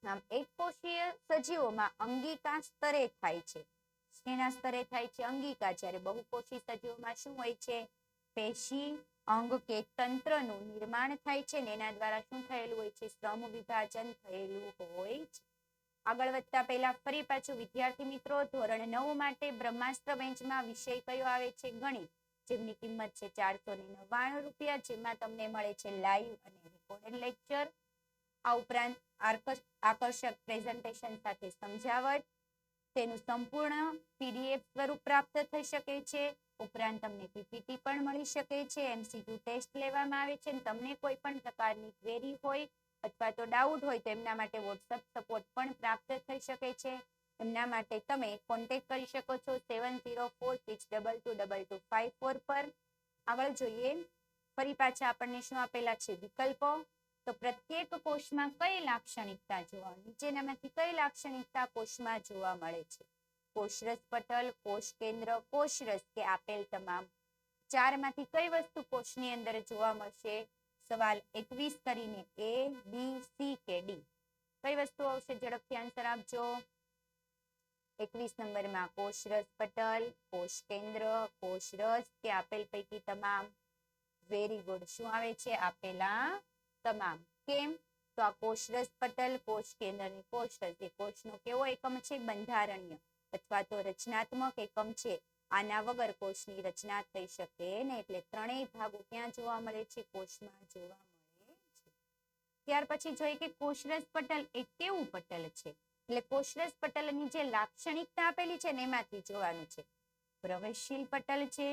આમ એક કોષીય સજીવોમાં અંગિકા સ્તરે થાય છે. શેના સ્તરે થાય છે? અંગિકા. જ્યારે બહુકોષી સજીવોમાં શું હોય છે? પેશી અંગ કે તંત્રનું નિર્માણ થાય છે ને એના દ્વારા શું થયેલું હોય છે? શ્રમ વિભાજન થયેલું હોય છે. આગળ વધતા પહેલા ફરી પાછું વિદ્યાર્થી મિત્રો, ધોરણ 9 માટે બ્રહ્માસ્ત્ર બેન્ચમાં વિષય કયો આવે છે? ગણિત, જેમની કિંમત છે 499 રૂપિયા, જેમાં તમને મળે છે લાઈવ અને રેકોર્ડેડ લેક્ચર. આ ઉપરાંત આકર્ષક પ્રેઝન્ટેશન સાથે સમજાવટ, તેનું સંપૂર્ણ પીડીએફ સ્વરૂપ પ્રાપ્ત થઈ શકે છે. ઉપરાંત તમને પીપીટી પણ મળી શકે છે. એમસીક્યુ ટેસ્ટ લેવામાં આવે છે. તમને કોઈ પણ પ્રકારની ક્વેરી હોય અથવા તો ડાઉટ હોય તો એમના માટે વોટ્સઅપ સપોર્ટ પણ પ્રાપ્ત થઈ શકે છે. એમના માટે તમે કોન્ટેક્ટ કરી શકો છો 7046222254 પર. આગળ જોઈએ, ફરી પાછા આપણને શું આપેલા છે? વિકલ્પો. તો પ્રત્યેક કોષમાં કઈ લાક્ષણિકતા જોવા? નીચેનામાંથી કઈ લાક્ષણિકતા કોષમાં જોવા મળે છે? કોષરસ પટલ, કોષ કેન્દ્ર, કોષરસ કે આપેલ તમામ. ચારમાંથી કઈ વસ્તુ કોષની અંદર જોવા મળશે? સવાલ 21 કરીને A, B, C કે D? કઈ વસ્તુ આવશે? ઝડપથી આન્સર આપજો. 21 નંબરમાં કોષરસ પટલ, કોષ કેન્દ્ર, કોષરસ કે આપેલ પૈકી તમામ. Very good. શું આવે છે? આપેલા તમામ. કેમ? તો આ કોષરસ પટલ, કોષ કેન્દ્ર અને કોષરસ એ કોષનો કેવો એકમ છે? બંધારણીય અથવા તો રચનાત્મક એકમ છે. આના વગર કોષની રચના થઈ શકે ને. એટલે ત્રણેય ભાગો ક્યાં જોવા મળે છે? કોષમાં જોવા મળે છે. ત્યાર પછી જોઈએ કે કોષરસ પટલ એ કેવું પટલ છે? એટલે કોષરસ પટલની જે લાક્ષણિકતા આપેલી છે ને એમાંથી જોવાનું છે. પ્રવેશશીલ પટલ છે,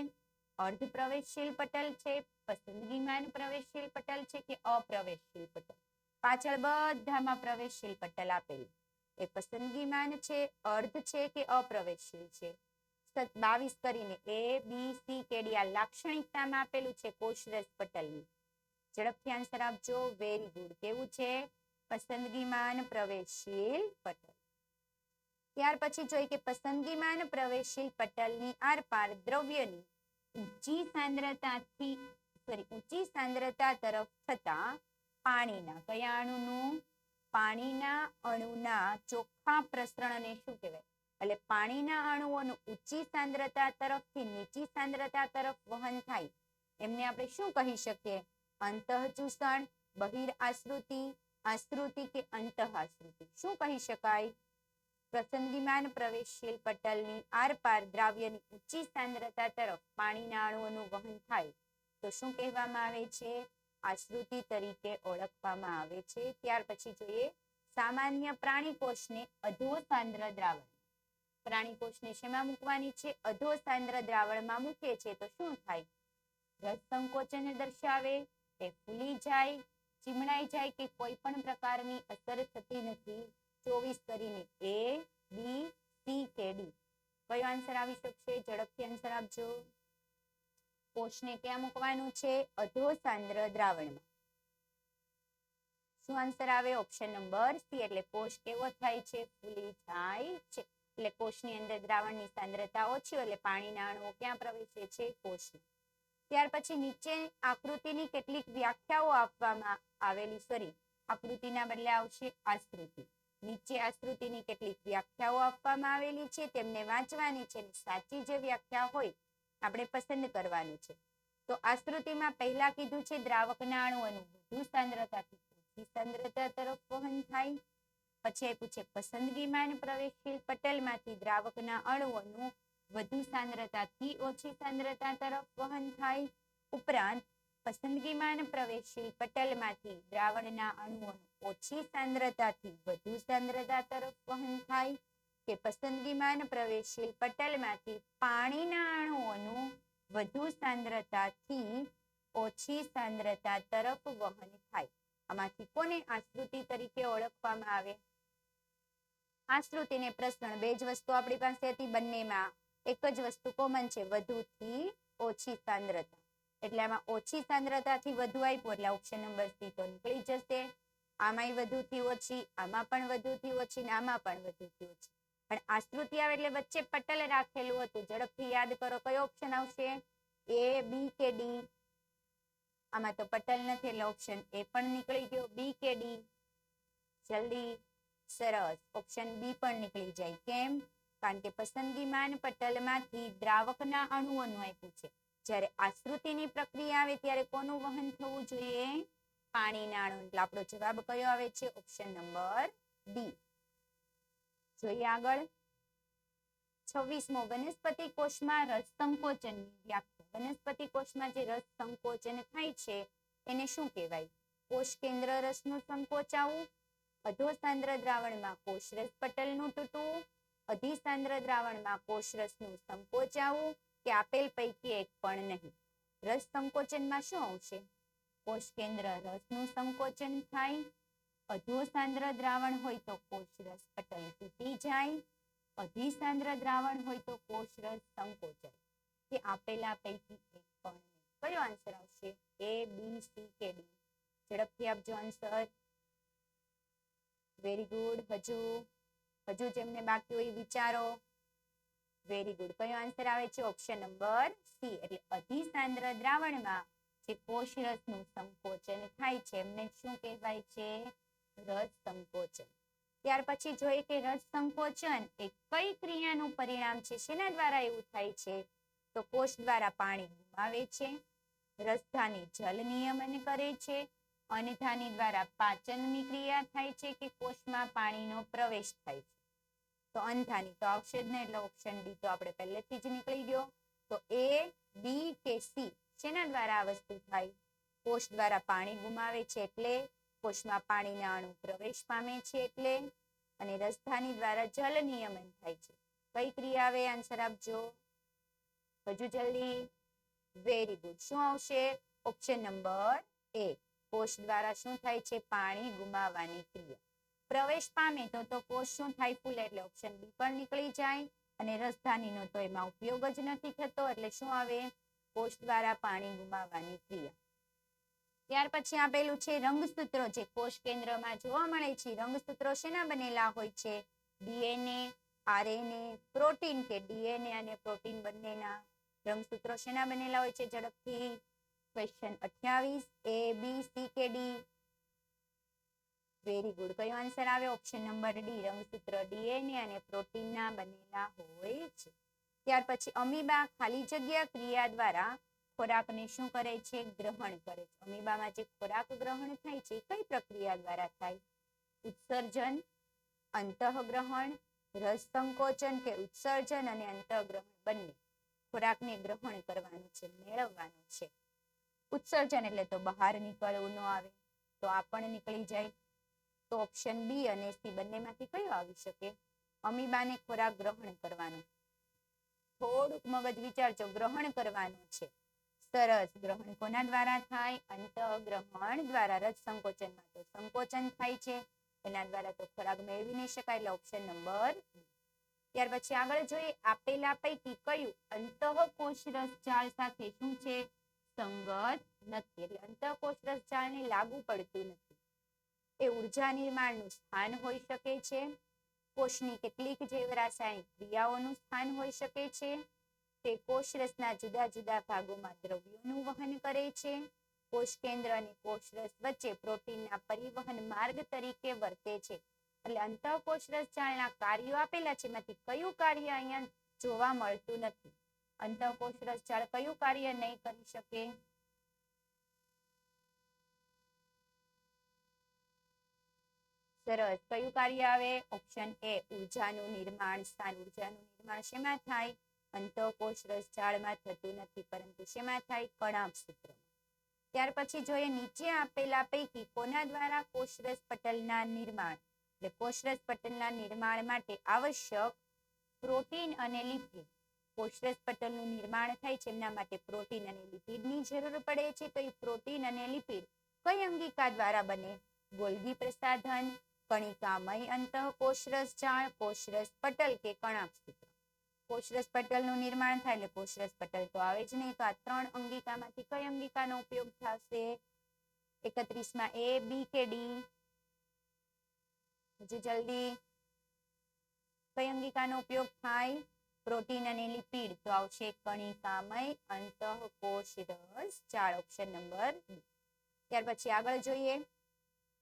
અર્ધ પ્રવેશશીલ પટલ છે, પસંદગીમાન પ્રવેશશીલ પટલ છે કે અપ્રવેશશીલ પટલ? પાછળ બધામાં પ્રવેશશીલ પટલ આપેલું. એ પસંદગીમાન છે, અર્ધ છે કે અપ્રવેશશીલ છે? 22 કરીને A, B, C કે D આ લાક્ષણિકતામાં આપેલું છે કોષરસ પટલની. ઝડપથી આન્સર આપજો. Very good. કેવું છે? પસંદગીમાન પ્રવેશશીલ પટલ. ત્યાર પછી જોઈએ કે પસંદગીમાન પ્રવેશશીલ પટલની આરપાર દ્રવ્યની ઊંચી સાંદ્રતા તરફ થતા પાણીના કયા અણુનું? પાણીના અણુના ચોખ્ખા પ્રસરણને શું કહેવાય? એટલે પાણીના અણુઓનું ઊંચી સાંદ્રતા તરફથી નીચી સાંદ્રતા તરફ વહન થાય એમને આપણે શું કહી શકીએ? અંતઃચૂસણ, બહિર આશ્રુતિ, આશ્રુતિ કે અંતઃઆશ્રુતિ? શું કહી શકાય? પસંદગીમાન પ્રવેશશીલ પટલની આરપાર દ્રાવ્યની ઊંચી સાંદ્રતા તરફ પાણીના અણુઓનું વહન થાય તો શું કહેવામાં આવે છે? આશ્રુતિ તરીકે ઓળખવામાં આવે છે. ત્યાર પછી જોઈએ સામાન્ય પ્રાણીકોષને અધોસાંદ્ર દ્રાવણ. પ્રાણીકોષને શેમાં મૂકવાની છે? અધોસાંદ્ર દ્રાવણમાં મૂકીએ છીએ તો શું થાય? રસ સંકોચન દર્શાવે, એ ફૂલી જાય, ચીમણાઈ જાય કે કોઈ પણ પ્રકારની અસર થતી નથી? 24 કરીને A, B, C કે D? કયો આન્સર આવી શકશે? ઝડપથી આન્સર આપજો. કોષને ક્યાં મૂકવાનું છે? અધોસાંદ્ર દ્રાવણમાં. શું આન્સર આવે? Option number C. એટલે કોષ કેવો થાય છે? ફૂલી જાય છે. એટલે કોષની અંદર દ્રાવણની સાંદ્રતા ઓછી એટલે પાણીના અણુઓ ક્યાં પ્રવેશે છે? કોષમાં. ત્યાર પછી નીચે આકૃતિની કેટલીક વ્યાખ્યાઓ આપવામાં આવેલી. સોરી, આકૃતિના બદલે આવશે આશ્રુતિ. નીચે આશ્રુતિની કેટલીક વ્યાખ્યાઓ આપવામાં આવેલી છે, તેમને વાંચવાની છે. સાચી જે વ્યાખ્યા હોય આપણે પસંદ કરવાનું છે. તો આશ્રુતિમાં પહેલા કીધું છે દ્રાવકના અણુઓનું વધુ સાંદ્રતાથી ઓછી સાંદ્રતા તરફ વહન થાય. પછી આપ્યું છે પસંદગીમાન પ્રવેશશીલ પટલમાંથી દ્રાવકના અણુઓનું વધુ સાંદ્રતાથી ઓછી સાંદ્રતા તરફ વહન થાય. ઉપરાંત પસંદગીમાન પ્રવેશશીલ પટલમાંથી દ્રાવણના અણુઓનું ઓછી સાંદ્રતાથી વધુ સાંદ્રતા તરફ વહન થાય કે પસંદગીમાન પ્રવેશશીલ પટલમાંથી પાણીના અણુઓનું વધુ સાંદ્રતાથી ઓછી સાંદ્રતા તરફ વહન થાય. આમાંથી કોને આશ્રુતિ તરીકે ઓળખવામાં આવે? આશ્રુતિ ને પ્રસરણ બે જ વસ્તુ આપણી પાસે હતી, બંનેમાં એક જ વસ્તુ કોમન છે, વધુથી ઓછી સાંદ્રતા. એટલે આમાં ઓછી સાંદ્રતાથી વધુ આપ્યું એટલે ઓપ્શન નંબર સી તો નીકળી જશે. આમાંય વધુથી ઓછી, આમાં પણ વધુથી ઓછી ને આમાં પણ વધુથી ઓછી. પણ આશ્રુતિ આવે એટલે વચ્ચે પટલ રાખેલું હતું. ઝડપથી યાદ કરો કયો ઓપ્શન આવશે? એ, બી કે ડી? આમાં તો પટલ નથી એટલે ઓપ્શન એ પણ નીકળી ગયો. બી કે ડી? જલ્દી. સરસ. ઓપ્શન બી પણ નીકળી જાય. કેમ? કારણ કે પસંદગીમાન પટલમાંથી દ્રાવકના અણુઓનું આપ્યું છે. જ્યારે આશ્રુતિની પ્રક્રિયા આવે ત્યારે કોનું વહન થવું જોઈએ? પાણીના અણુ. એટલે આપણો જવાબ કયો આવે છે? Option number D. જોઈએ આગળ. 26મો, વનસ્પતિ કોષમાં રસ સંકોચનની વ્યાખ્યા. વનસ્પતિ કોષમાં જે રસ સંકોચન થાય છે એને શું કહેવાય? કોષ કેન્દ્ર રસનું સંકોચાવું, અધોસાંદ્ર દ્રાવણમાં કોષરસ પટલનું તૂટવું, અધિસાંદ્ર દ્રાવણમાં કોષરસનું સંકોચાવું કે આપેલ પૈકી એક પણ નહીં. રસ સંકોચનમાં શું આવશે? કોષ કેન્દ્ર રસનું સંકોચન થાય, અધોસાંદ્ર દ્રાવણ હોય તો કોષરસ પટલ તૂટી જાય, અધિસાંદ્ર દ્રાવણ હોય તો કોષરસ સંકોચાય કે આપેલા પૈકી એક પણ નહીં. કયો આન્સર આવશે? એ, બી, સી કે ડી? ઝડપથી આપજો આન્સર. Very good. હજુ જેમને બાકી હોય વિચારો. Very good. કયો આન્સર આવે છે? Option number C. એટલે અધિસાંદ્ર દ્રાવણમાં જે કોષરસનું સંકોચન થાય છે એમને શું કહેવાય છે? રસ સંકોચન. ત્યાર પછી જોઈએ કે રસ સંકોચન એ કઈ ક્રિયાનું પરિણામ છે? શેના દ્વારા એવું થાય છે? તો કોષ દ્વારા પાણી ગુમાવે છે, રસધાની જલ નિયમન કરે છે, અનધાની દ્વારા પાચનની ક્રિયા થાય છે કે કોષમાં પાણીનો પ્રવેશ થાય છે? તો અનધાની તો આવશે જ ને, એટલે ઓપ્શન ડી તો આપણે પહેલેથી જ નીકળી ગયો. તો એ, બી કે સી શેના દ્વારા આ વસ્તુ થાય? કોષ દ્વારા પાણી ગુમાવે છે એટલે, કોષમાં પાણીના અણુ પ્રવેશ પામે છે એટલે, અને રસધાની દ્વારા જલ નિયમન થાય છે. કઈ ક્રિયા આવે? આન્સર આપજો હજુ જલ્દી. Very good. શું આવશે? ઓપ્શન નંબર એ. કોષ દ્વારા શું થાય છે? પાણી ગુમાવવાની ક્રિયા. પ્રવેશ પામે તો કોષ શું થાય? ફૂલે. એટલે ઓપ્શન બી પણ નીકળી જાય. અને રસધાનીનો તો એમાં ઉપયોગ જ નથી થતો એટલે શું આવે? કોષ દ્વારા પાણી ગુમાવવાની ક્રિયા. ત્યાર પછી આપેલું છે રંગસૂત્રો જે કોષ કેન્દ્રમાં જોવા મળે છે. રંગસૂત્રો શેના બનેલા હોય છે? ડીએનએ, આરએનએ, પ્રોટીન કે ડીએનએ અને પ્રોટીન બંનેના રંગસૂત્રો શેના બનેલા હોય છે? ઝડપથી. ક્વેશ્ચન 28. એ, બી, સી કે ડી? Very good. કયો આન્સર આવે? Option number D. રંગસૂત્ર ડીએનએ અને પ્રોટીનના બનેલા હોય છે. ત્યાર પછી અમીબા ખાલી જગ્યા ક્રિયા દ્વારા ખોરાકને શું કરે છે? ગ્રહણ કરે છે. અમીબામાં જે ખોરાક ગ્રહણ થાય છે કઈ પ્રક્રિયા દ્વારા થાય? ઉત્સર્જન, અંતઃગ્રહણ, રસ સંકોચન કે ઉત્સર્જન અને અંતઃગ્રહણ બંને. ખોરાકને ગ્રહણ કરવાનું છે, મેળવવાનું છે. ઉત્સર્જન એટલે તો બહાર નીકળવું ન આવે, તો આ પણ નીકળી જાય. તો ઓપ્શન બી અને સી બંનેમાંથી કયો આવી શકે? અમીબાને ખોરાક ગ્રહણ કરવાનો. થોડુંક મગજ વિચારજો. ગ્રહણ કરવાનું છે. સરસ. ગ્રહણ કોના દ્વારા થાય? અંતઃગ્રહણ દ્વારા. રસ સંકોચનમાં તો સંકોચન થાય છે, એના દ્વારા તો ખોરાક મેળવી નહીં શકાય એટલે ઓપ્શન નંબર. ત્યાર પછી આગળ જોઈએ આપેલા પૈકી કયું અંતઃકોષ રસજાળ સાથે શું છે? સંગત નથી. એટલે અંતઃકોષ રસજાળને લાગુ પડતું નથી. એ ઉર્જા નિર્માણનું સ્થાન હોઈ શકે છે, કોષની કેટલીક જૈવ રાસાયણિક ક્રિયાઓનું સ્થાન હોઈ શકે છે, તે કોષરસના જુદા જુદા ભાગોમાં દ્રવ્યોનું વહન કરે છે, કોષ કેન્દ્ર અને કોષરસ વચ્ચે પ્રોટીનના પરિવહન માર્ગ તરીકે વર્તે છે. એટલે અંતઃકોષ રસજાળના કાર્યો આપેલા છે એમાંથી કયું કાર્ય અહીંયા જોવા મળતું નથી? અંતઃકોષ રસજાળ કયું કાર્ય નહીં કરી શકે? સરસ. કયું કાર્ય આવે? Option A. ઉર્જાનું નિર્માણ સ્થાન. ઉર્જાનું નિર્માણ શેમાં થાય? અંતઃકોષ રસજાળમાં થતું નથી, પરંતુ શેમાં થાય? કણાભ સૂત્રમાં. ત્યાર પછી જોઈએ નીચે આપેલા પૈકી કોના દ્વારા કોષરસ પટલના નિર્માણ, એટલે કોષરસ પટલના નિર્માણ માટે આવશ્યક પ્રોટીન અને લિપિડ. કોષરસ પટલનું નિર્માણ થાય છે એમના માટે પ્રોટીન અને લિપિડની જરૂર પડે છે. તો એ પ્રોટીન અને લિપિડ કઈ અંગિકા દ્વારા બને? ગોલ્ગી પ્રસાધન, કણિકામય અંતઃકોષ રસજાળ, કોષરસ પટલ કે કણાભ સૂત્ર. કોષરસ પટલનું નિર્માણ થાય એટલે કોષરસ પટલ તો આવે જ નહીં. તો આ 3 અંગિકામાંથી કઈ અંગિકાનો ઉપયોગ થશે? 31માં A, B કે D? હજુ જલ્દી કઈ અંગિકાનો ઉપયોગ થાય? પ્રોટીન અને લિપિડ. તો આવશે કણિકામય અંતઃકોષ રસજાળ, ઓપ્શન નંબર B. ત્યાર પછી આગળ જોઈએ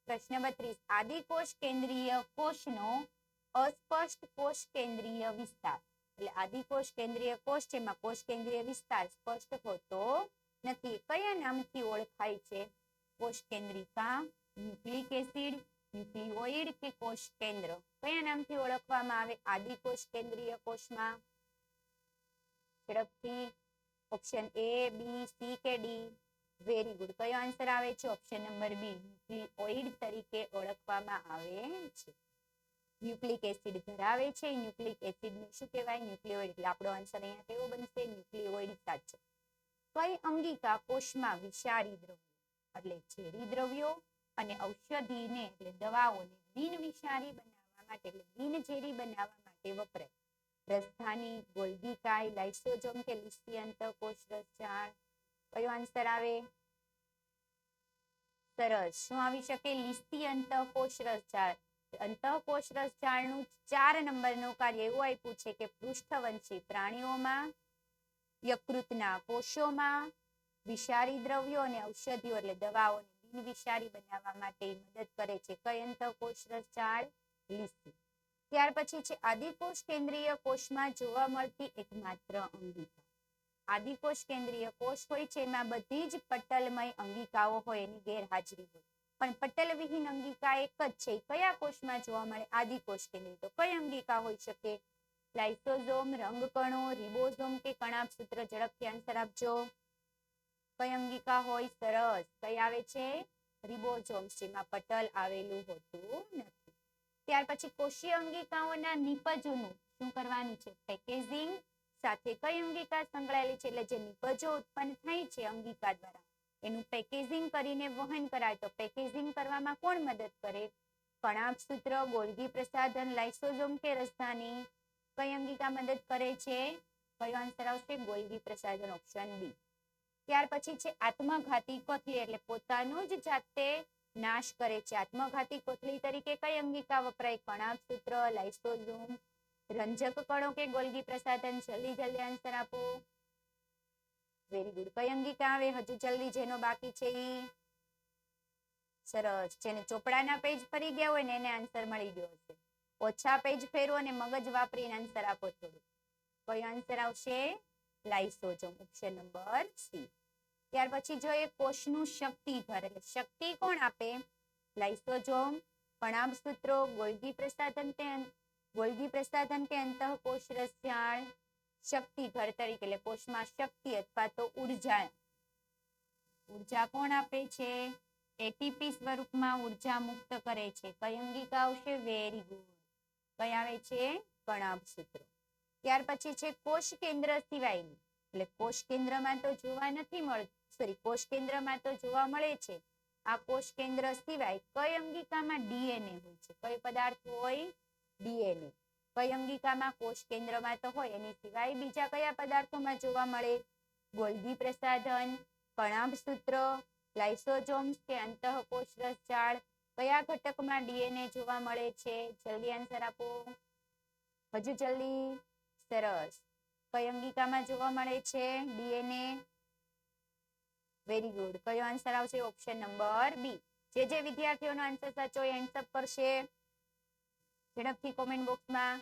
પ્રશ્ન 32. આદિકોષ કેન્દ્રીય કોષનો અસ્પષ્ટ કોષ કેન્દ્રીય વિસ્તાર. એટલે આદિકોષ કેન્દ્રીય કોષ છે એમાં કોષ કેન્દ્રીય વિસ્તાર સ્પષ્ટ હોતો નથી. કયા નામથી ઓળખાય છે? કોષ કેન્દ્રિકા, ન્યુક્લિક એસિડ, ન્યુક્લિઓઇડ કે કોષ કેન્દ્ર? કયા નામથી ઓળખવામાં આવે આદિકોષ કેન્દ્રીય કોષમાં? ઝડપથી ઓપ્શન A, B, C કે D? Very good. કયો આન્સર આવે છે? ઓપ્શન નંબર B, ન્યુક્લિઓઇડ તરીકે ઓળખવામાં આવે છે. ન્યુક્લિક એસિડ ધરાવે છે. ન્યુક્લિક એસિડને શું કહેવાય? ન્યુક્લિઓઇડ. એટલે આપણો આન્સર અહીંયા કેવો બનશે? ન્યુક્લિઓઇડ સાચો. કઈ અંગિકા કોષમાં વિષારી દ્રવ્યો એટલે ઝેરી દ્રવ્યો અને ઔષધિને એટલે દવાઓને બિનવિષારી બનાવવા માટે એટલે બિનઝેરી બનાવવા માટે વપરાય? રસધાની, ગોલ્ગી કાય, લાઇસોસોમ કે લિસ્સી અંતઃકોષ રસજાળ? કયો આન્સર આવે? સરસ. શું આવી શકે? લિસ્સી અંતઃકોષ રસજાળ. અંતઃકોષ રસજાળનું 4 નંબરનું કાર્ય એવું આપ્યું છે કે પૃષ્ઠવંશી પ્રાણીઓમાં, યકૃતના કોષોમાં વિષારી દ્રવ્યો અને ઔષધિઓ એટલે દવાઓને બિનવિષારી બનાવવા માટે મદદ કરે છે. કઈ અંતઃકોષ રસજાળ? લિસ્સી. ત્યાર પછી છે આદિકોષ કેન્દ્રીય કોષમાં જોવા મળતી એકમાત્ર અંગિકા. આદિકોષ કેન્દ્રીય કોષ હોય છે એમાં બધી જ પટલમય અંગિકાઓ હોય, એની ગેરહાજરી હોય, પણ પટલ વિહીન અંગિકા એક જ છે. કયા કોષમાં જોવા મળે? આદિકોષ કેન્દ્રીય. તો કઈ અંગિકા હોઈ શકે? લાઇસોસોમ, રંગકણો, રિબોસોમ કે કણાભ સૂત્ર? ઝડપથી આન્સર આપજો. કઈ અંગિકા હોય? સરસ. કઈ આવે છે? રિબોસોમ્સ, જેમાં પટલ આવેલું હોતું નથી. ત્યાર પછી કોષીય અંગિકાઓના નિપજોનું શું કરવાનું છે? પેકેજિંગ. સાથે કઈ અંગિકા સંકળાયેલી છે? એટલે જે નિપજો ઉત્પન્ન થાય છે અંગિકા દ્વારા એનું પેકેજિંગ કરીને વહન કરાય. તો પેકેજિંગ કરવામાં કોણ મદદ કરે? કણાભ સૂત્ર, ગોલ્ગી પ્રસાધન, લાઇસોસોમ કે રસધાની? કઈ અંગિકા મદદ કરે છે? કયો આન્સર આવશે? ગોલ્ગી પ્રસાધન, ઓપ્શન બી. ત્યાર પછી છે આત્મઘાતી કોથળી એટલે પોતાનો જ જાતે નાશ કરે છે. આત્મઘાતી કોથળી તરીકે કઈ અંગિકા વપરાય? કણાભ સૂત્ર, લાઇસોસોમ, રંજક કણો કે ગોલ્ગી પ્રસાધન? જલ્દી આન્સર આપો. Very good. કઈ અંગિકા આવે? હજુ જલ્દી, જેનો બાકી છે ઈ. સરસ. જેને ચોપડાના પેજ ફરી ગયા હોય ને એને આન્સર મળી ગયો હશે. ઓછા પેજ ફેરવો અને મગજ વાપરીને આન્સર આપો થોડું. કયો આન્સર આવશે? Lysosome, option number C. ત્યાર પછી જોઈએ કોષનું શક્તિઘર એટલે શક્તિ કોણ આપે? લાઇસોસોમ, કણાભ સૂત્રો, ગોલ્ગી પ્રસાધન કે અંતઃકોષ રસજાળ? શક્તિઘર તરીકે એટલે કોષમાં શક્તિ અથવા તો ઉર્જા કોણ આપે છે? એટીપી સ્વરૂપમાં ઉર્જા મુક્ત કરે છે. કઈ અંગિકા આવશે? Very good. કઈ આવે છે? કણાભ સૂત્રો. ત્યાર પછી છે કોષ કેન્દ્ર સિવાયની એટલે કોષ કેન્દ્રમાં તો જોવા નથી મળતું, કોષ કેન્દ્રમાં તો જોવા મળે છે. આ કોષ કેન્દ્ર સિવાય કઈ અંગિકામાં ડીએનએ હોય છે? કયો પદાર્થ હોય? ડીએનએ. કઈ અંગિકામાં? કોષ કેન્દ્રમાં તો હોય, એની સિવાય બીજા કયા પદાર્થોમાં જોવા મળે? ગોલ્ગી પ્રસાધન, કણાભ સૂત્ર, લાઇસોસોમ્સ કે અંતઃકોષ રસજાળ? કયા ઘટકમાં ડીએનએ જોવા મળે છે? જલ્દી આન્સર આપો. હજુ જલ્દી. સરસ. કઈ અંગિકામાં જોવા મળે છે ડીએનએ? Very good. કયો આન્સર આવશે? Option number B. જે વિદ્યાર્થીઓનો આન્સર સાચો હોય હેન્ડ્સ અપ કરશે ઝડપથી કોમેન્ટ બોક્સમાં.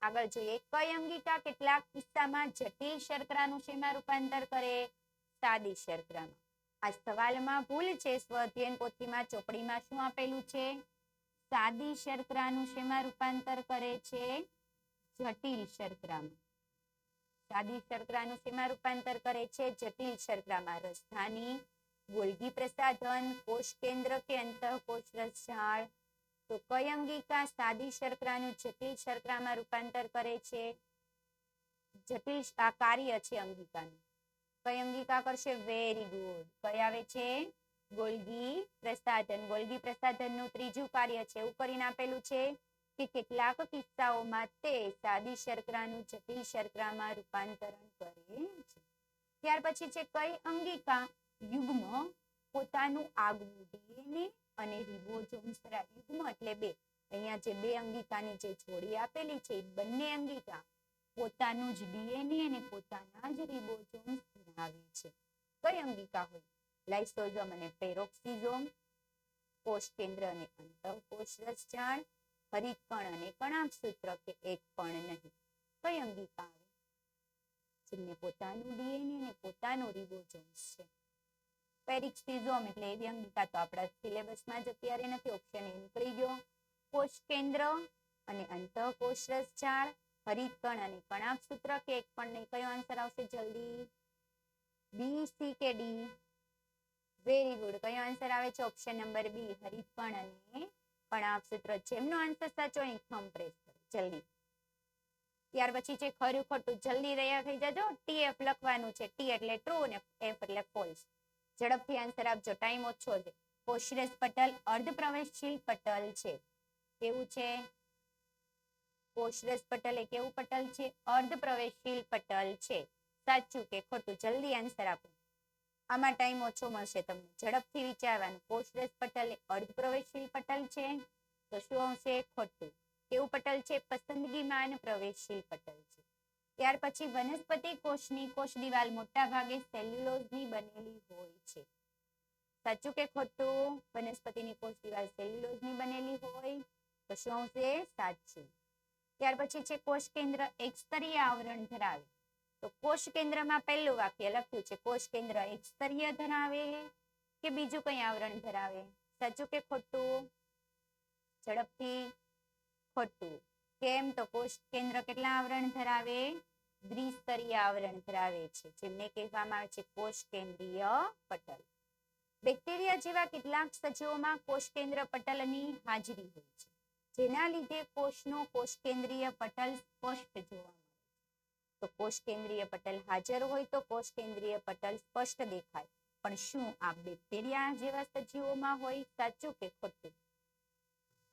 આગળ જોઈએ કઈ અંગિકા કેટલાક કિસ્સામાં જટિલ શર્કરાનું શેમાં રૂપાંતર કરે? સાદી શર્કરામાં. આ સવાલમાં ભૂલ છે. સ્વઅધ્યયન પોથીમાં ચોપડીમાં શું આપેલું છે? સાદી શર્કરાનું શેમાં રૂપાંતર કરે છે? જટિલ શર્કરામાં. સાદી શર્કરાનું શેમાં રૂપાંતર કરે છે? જટિલ શર્કરામાં. રસધાની, ગોલ્ગી પ્રસાધન, કોષ કેન્દ્ર કે અંતઃકોષ રસજાળ? તો કઈ અંગિકા સાદી શર્કરાનું જટિલ શર્કરામાં રૂપાંતર કરે છે? જટિલ આ કાર્ય છે અંગિકાનું. કઈ અંગિકા કરશે? Very good. કઈ આવે છે? ગોલ્ગી પ્રસાધન. ગોલ્ગી પ્રસાધનનું ત્રીજું કાર્ય છે એવું કરીને આપેલું છે કે કેટલાક કિસ્સાઓમાં તે સાદી શર્કરાનું જટિલ શર્કરામાં રૂપાંતરણ કરે છે. ત્યાર પછી છે કઈ અંગિકા યુગ્મ પોતાનું આગવું ડીએનએ અને રિબોઝોમ્સ ધરાવે? યુગ્મ એટલે બે. અહીંયા જે બે અંગિકાની જે જોડી આપેલી છે એ બંને અંગિકા પોતાનું જ ડીએનએ અને પોતાના જ રિબોઝોમ્સ ધરાવે છે. કઈ અંગિકા હોય? લાઇસોઝોમ અને પેરોક્સિઝોમ, કોષ કેન્દ્ર અને અંતઃકોષ રસજાળ, હરિતકણ અને કણાભસૂત્ર કે એક પણ નહીં? કઈ અંગિકા આવે જેમને પોતાનું ડીએનએ અને પોતાનું રિબોઝોમ્સ છે? પેરિક્સિઝોમ એટલે એવી અંગિકા તો આપણા સિલેબસમાં જ અત્યારે નથી, ઓપ્શન એ નીકળી ગયો. કોષ કેન્દ્ર અને અંતઃકોષ રસજાળ, હરિતકણ અને કણાભસૂત્ર કે એક પણ નહીં? કયો આન્સર આવશે જલ્દી? બી, સી કે ડી? Very good. કયો આન્સર આવે છે? ઓપ્શન નંબર બી, હરિતકણ અને કણાભસૂત્ર. જેમનો આન્સર સાચો અહીં થંબ પ્રેસ કરો જલ્દી. ત્યાર પછી છે ખરું ખોટું. જલ્દી તૈયાર થઈ જજો. TF લખવાનું છે. T એટલે ટ્રુ અને F એટલે ફોલ્સ. ઝડપથી આન્સર આપજો, ટાઈમ ઓછો છે. કોષરસ પટલ અર્ધપ્રવેશશીલ પટલ છે. કેવું છે? કોષરસ પટલ એ કેવું પટલ છે? અર્ધપ્રવેશશીલ પટલ છે. સાચું કે ખોટું? જલ્દી આન્સર આપો. આમાં ટાઈમ ઓછો મળશે તમને, ઝડપથી વિચારવાનું. કોષરસ પટલ એ અર્ધપ્રવેશશીલ પટલ છે તો શું આવશે? ખોટું. કેવું પટલ છે? પસંદગીમાન પ્રવેશશીલ પટલ છે. ત્યાર પછી વનસ્પતિ કોષની કોષ દિવાલ મોટા ભાગે સેલ્યુલોઝની બનેલી હોય છે. સાચું કે ખોટું? વનસ્પતિની કોષ દિવાલ સેલ્યુલોઝની બનેલી હોય તો શું આવશે? સાચું. ત્યાર પછી છે કોષ કેન્દ્ર એકસ્તરીય આવરણ ધરાવે. તો કોષ કેન્દ્રમાં પહેલું વાક્ય લખ્યું છે કોષ કેન્દ્ર એકસ્તરીય ધરાવે કે બીજું કઈ આવરણ ધરાવે? સાચું કે ખોટું? ઝડપથી. ખોટું. કેમ? તો કોષ કેન્દ્ર કેટલા આવરણ ધરાવે? દ્વિસ્તરીય આવરણ ધરાવે છે, જેમને કહેવામાં આવે છે કોષ કેન્દ્રીય પટલ. બેક્ટેરિયા જેવા કેટલાક સજીવોમાં કોષ કેન્દ્ર પટલની હાજરી હોય છે, જેના લીધે કોષનો કોષ કેન્દ્રીય પટલ સ્પષ્ટ જોવા મળે. તો કોષ કેન્દ્રીય પટલ હાજર હોય તો કોષ કેન્દ્રીય પટલ સ્પષ્ટ દેખાય. પણ શું આ બેક્ટેરિયા જેવા સજીવોમાં હોય? સાચું કે ખોટું?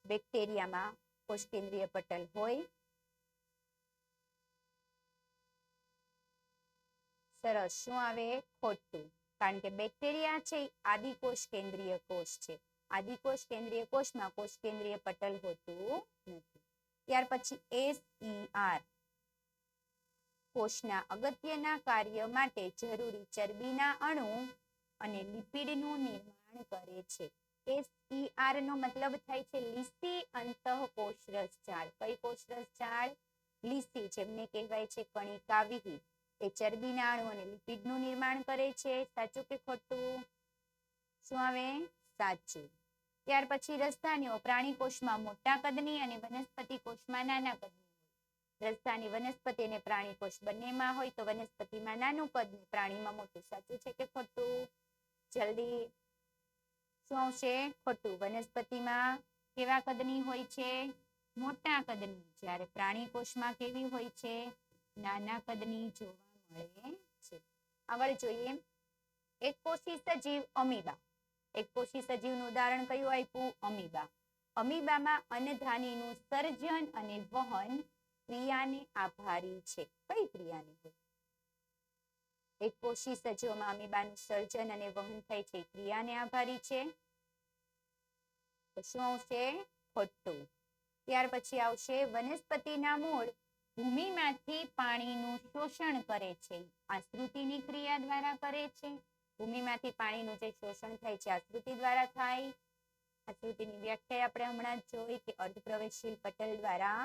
બેક્ટેરિયામાં કોષ કેન્દ્રીય પટલ હોય? સરસ. શું આવે? ખોટું. કારણ કે બેક્ટેરિયા છે આદિકોષ કેન્દ્રીય કોષ છે. આદિકોષ કેન્દ્રીય કોષમાં કોષ કેન્દ્રીય પટલ હોતું નથી. ત્યાર પછી SER કોષના અગત્યના કાર્ય માટે જરૂરી ચરબીના અણુ અને લિપિડનું નિર્માણ કરે છે. SER નો મતલબ થાય છે લીસી અંતઃકોષ રસજાળ. કઈ કોષ રસજાળ? લીસી, જેમને કહેવાય છે કણિકા વિહીન. એ ચરબીના અણુ અને લિપિડનું નિર્માણ કરે છે. સાચું કે ખોટું? શું આવે? સાચું. ત્યાર પછી રસધાનીઓ પ્રાણી કોષમાં મોટા કદની અને વનસ્પતિ કોષમાં નાના કદની. રસધાની વનસ્પતિ અને પ્રાણી કોષ બંનેમાં હોય તો વનસ્પતિમાં નાનું કદ ને પ્રાણીમાં મોટું. સાચું છે કે ખોટું? જલ્દી. શું આવશે? ખોટું. વનસ્પતિમાં કેવા કદની હોય છે? મોટા કદની. જ્યારે પ્રાણી કોષમાં કેવી હોય છે? નાના કદની જોવા મળે છે. આગળ જોઈએ એકકોષી સજીવ અમીબા. એકકોષી સજીવનું ઉદાહરણ કયું આપ્યું? અમીબા. અમીબામાં અન્નધાનીનું સર્જન અને વહન ક્રિયાને આભારી છે. કઈ ક્રિયાને હોય? એકકોષી સજીવોમાં અમીબાનું સર્જન અને વહન થાય છે ક્રિયાને આભારી છે. તો શું આવશે? ખોટું. ત્યાર પછી આવશે વનસ્પતિના મૂળ ભૂમિમાંથી પાણીનું શોષણ કરે છે. આશ્રુતિની ક્રિયા દ્વારા કરે છે. ભૂમિમાંથી પાણીનું જે શોષણ થાય છે આશ્રુતિ દ્વારા થાય. આશ્રુતિની વ્યાખ્યા આપણે હમણાં જ જોઈ કે અર્ધપ્રવેશશીલ પટલ દ્વારા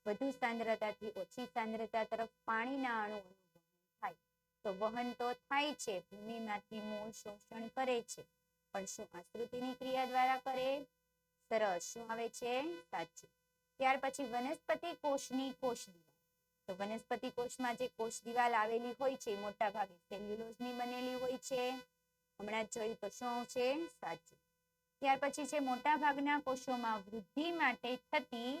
વધુ સાંદ્રતાથી ઓછી સાંદ્રતા તરફ પાણીના અણુઓનું વહન થાય. તો વહન તો થાય છે, ભૂમિમાંથી મૂળ શોષણ કરે છે, પણ શું આશ્રુતિની ક્રિયા દ્વારા કરે? સરસ. શું આવે છે? સાચું. ત્યાર પછી વનસ્પતિ કોષની કોષ દિવાલ. તો તો વનસ્પતિ કોષમાં જે કોષ દિવાલ આવેલી હોય છે મોટા ભાગે સેલ્યુલોઝની બનેલી હોય છે. હમણાં જોયું તો શું આવશે? સાચું. ત્યાર પછી છે મોટા ભાગના કોષોમાં વૃદ્ધિ માટે થતી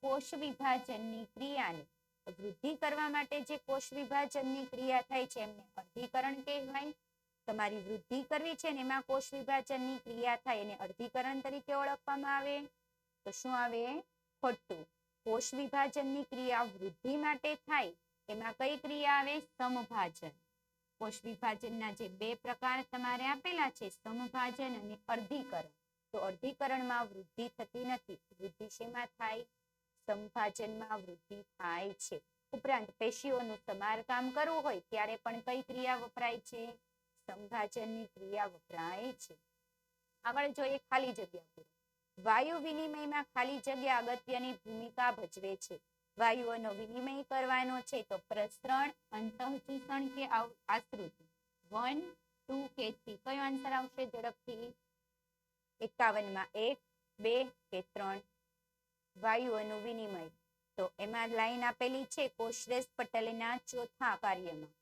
કોષ વિભાજનની ક્રિયાને, વૃદ્ધિ કરવા માટે જે કોષ વિભાજનની ક્રિયા થાય છે એમને અર્ધીકરણ કહેવાય. તમારી વૃદ્ધિ કરવી છે ને એમાં કોષ વિભાજનની ક્રિયા થાય એને અર્ધીકરણ તરીકે ઓળખવામાં આવે. તો શું આવે? ખોટું. કોષ વિભાજનની ક્રિયા વૃદ્ધિ માટે થાય એમાં કઈ ક્રિયા આવે? સમભાજન. કોષ વિભાજનના જે બે પ્રકાર તમારે આપેલા છે સમભાજન અને અર્ધીકરણ. તો અર્ધીકરણમાં વૃદ્ધિ થતી નથી. વૃદ્ધિ શેમાં થાય? સમભાજનમાં વૃદ્ધિ થાય છે. ઉપરાંત પેશીઓનું સમારકામ કરવું હોય ત્યારે પણ કઈ ક્રિયા વપરાય છે? સમભાજનની ક્રિયા વપરાય છે. આગળ જોઈએ ખાલી જગ્યા પૂરો. વાયુ વિનિમયમાં ખાલી જગ્યા અગત્યની ભૂમિકા ભજવે છે. વાયુઓનો વિનિમય કરવાનો છે તો પ્રસરણ, અંતઃચૂષણ કે આશ્રુતિ? 1, 2 કે 3? કયો આન્સર આવશે ઝડપથી? 51 માં 1, 2 કે 3? વાયુઓનું વિનિમય. તો એમાં લાઈન આપેલી છે કોશરેશ પટેલના ચોથા કાર્યમાં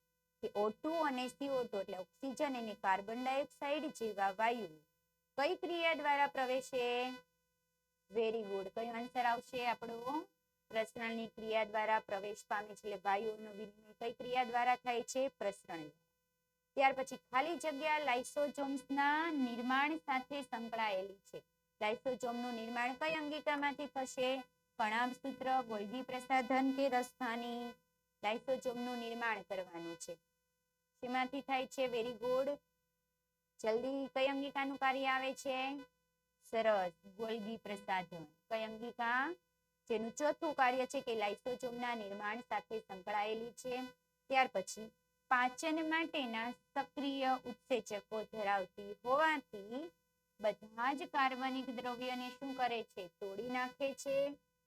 કે O2 અને CO2 એટલે ઓક્સિજન અને કાર્બન ડાયોક્સાઇડ જેવા વાયુઓ કઈ ક્રિયા દ્વારા પ્રવેશે? Very good. કયો આન્સર આવશે આપણો? પ્રસરણની ક્રિયા દ્વારા પ્રવેશ પામે છે. એટલે વાયુઓનો વિનિમય કઈ ક્રિયા દ્વારા થાય છે? પ્રસરણ. ત્યાર પછી ખાલી જગ્યા લાઇસોસોમ્સના નિર્માણ સાથે સંકળાયેલી છે. લાઇસોસોમનું નિર્માણ કઈ અંગિકામાંથી થશે? કણાભસૂત્ર, ગોલ્ગી પ્રસાધન કે રસધાની? લાઇસોસોમનું નિર્માણ કરવાનું છે. શેમાંથી થાય છે? Very good. જલ્દી કઈ અંગિકાનું કાર્ય આવે છે? સરસ, ગોલ્ગી પ્રસાધન. કઈ અંગિકા? જેનું ચોથું કાર્ય છે કે લાઇસોસોમના નિર્માણ સાથે સંકળાયેલી છે. ત્યાર પછી પાચન માટેના સક્રિય ઉત્સેચકો ધરાવતી હોવાથી બધા જ કાર્બનિક દ્રવ્યને શું કરે છે? તોડી નાખે છે.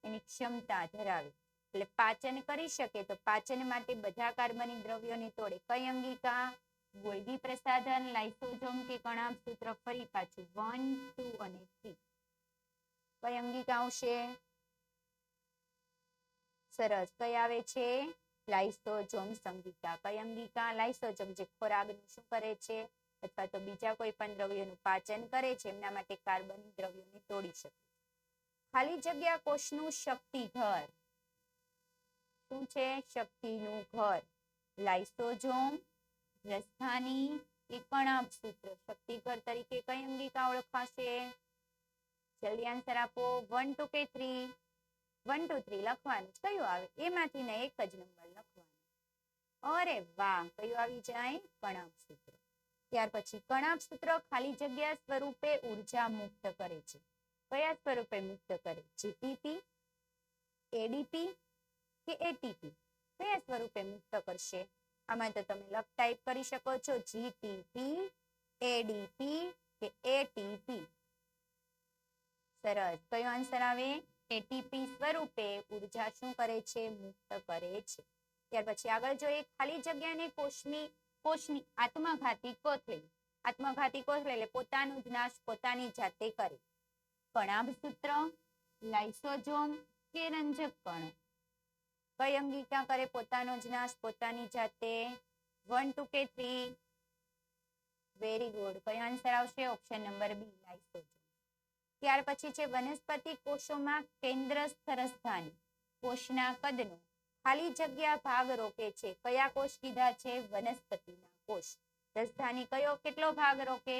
એની ક્ષમતા ધરાવે. એટલે પાચન કરી શકે તો પાચન માટે બધા કાર્બનિક દ્રવ્યોને તોડે. કઈ અંગિકા? ગોલ્ગી પ્રસાધન, લાઇસોસોમ કે કણાભસૂત્ર? ફરી પાછું 1, 2 અને 3. કઈ અંગિકા આવશે? સરસ. કઈ આવે છે? લાઇસોસોમ અંગિકા. કઈ અંગિકા? લાઇસોસોમ જે ખોરાકનું શું કરે છે અથવા તો બીજા કોઈ પણ દ્રવ્યોનું પાચન કરે છે એમના માટે કાર્બનિક દ્રવ્યોને તોડી શકે. ખાલી જગ્યા કોષનું શક્તિ ઘર શું છે? શક્તિનું ઘર. લાઇસોસોમ, રસધાની કે કણાભસૂત્ર? શક્તિ ઘર તરીકે કઈ અંગિકા ઓળખાશે? જલ્દી આન્સર આપો. 1, 2 કે 3? 1, 2, 3 લખવાનું. કયું આવે? એમાંથી ને એક જ નંબર લખવાનો. અરે વાહ, કયું આવી જાય? કણાભસૂત્ર. ત્યાર પછી કણાભસૂત્ર ખાલી જગ્યા સ્વરૂપે ઉર્જા મુક્ત કરે છે. કયા સ્વરૂપે મુક્ત કરે? જીટીપી, એડીપી કે એટીપી? કયા સ્વરૂપે મુક્ત કરશે? આમાં તો તમે લખ ટાઈપ કરી શકો છો. જીટીપી, એડીપી કે એટીપી? સરસ. કયો આન્સર આવે? એટીપી સ્વરૂપે ઉર્જા શું કરે છે? મુક્ત કરે છે. ત્યાર પછી આગળ જોઈએ ખાલી જગ્યાને કોષની આત્મઘાતી કોથળી. આત્મઘાતી કોથળી એટલે પોતાનો જ નાશ પોતાની જાતે કરે. કણાભસૂત્ર, લાઇસોસોમ કે રંજક કણો? કઈ અંગિકા કરે પોતાનો જ નાશ પોતાની જાતે? 1, 2 કે 3? Very good. કયો આન્સર આવશે? Option number B, lysosome. ત્યાર પછી છે વનસ્પતિ કોષોમાં કેન્દ્રસ્થ રસધાની કોષના કદનો ખાલી જગ્યા ભાગ રોકે છે. કયા કોષ કીધા છે? વનસ્પતિના કોષ. રસધાની કયો કેટલો ભાગ રોકે?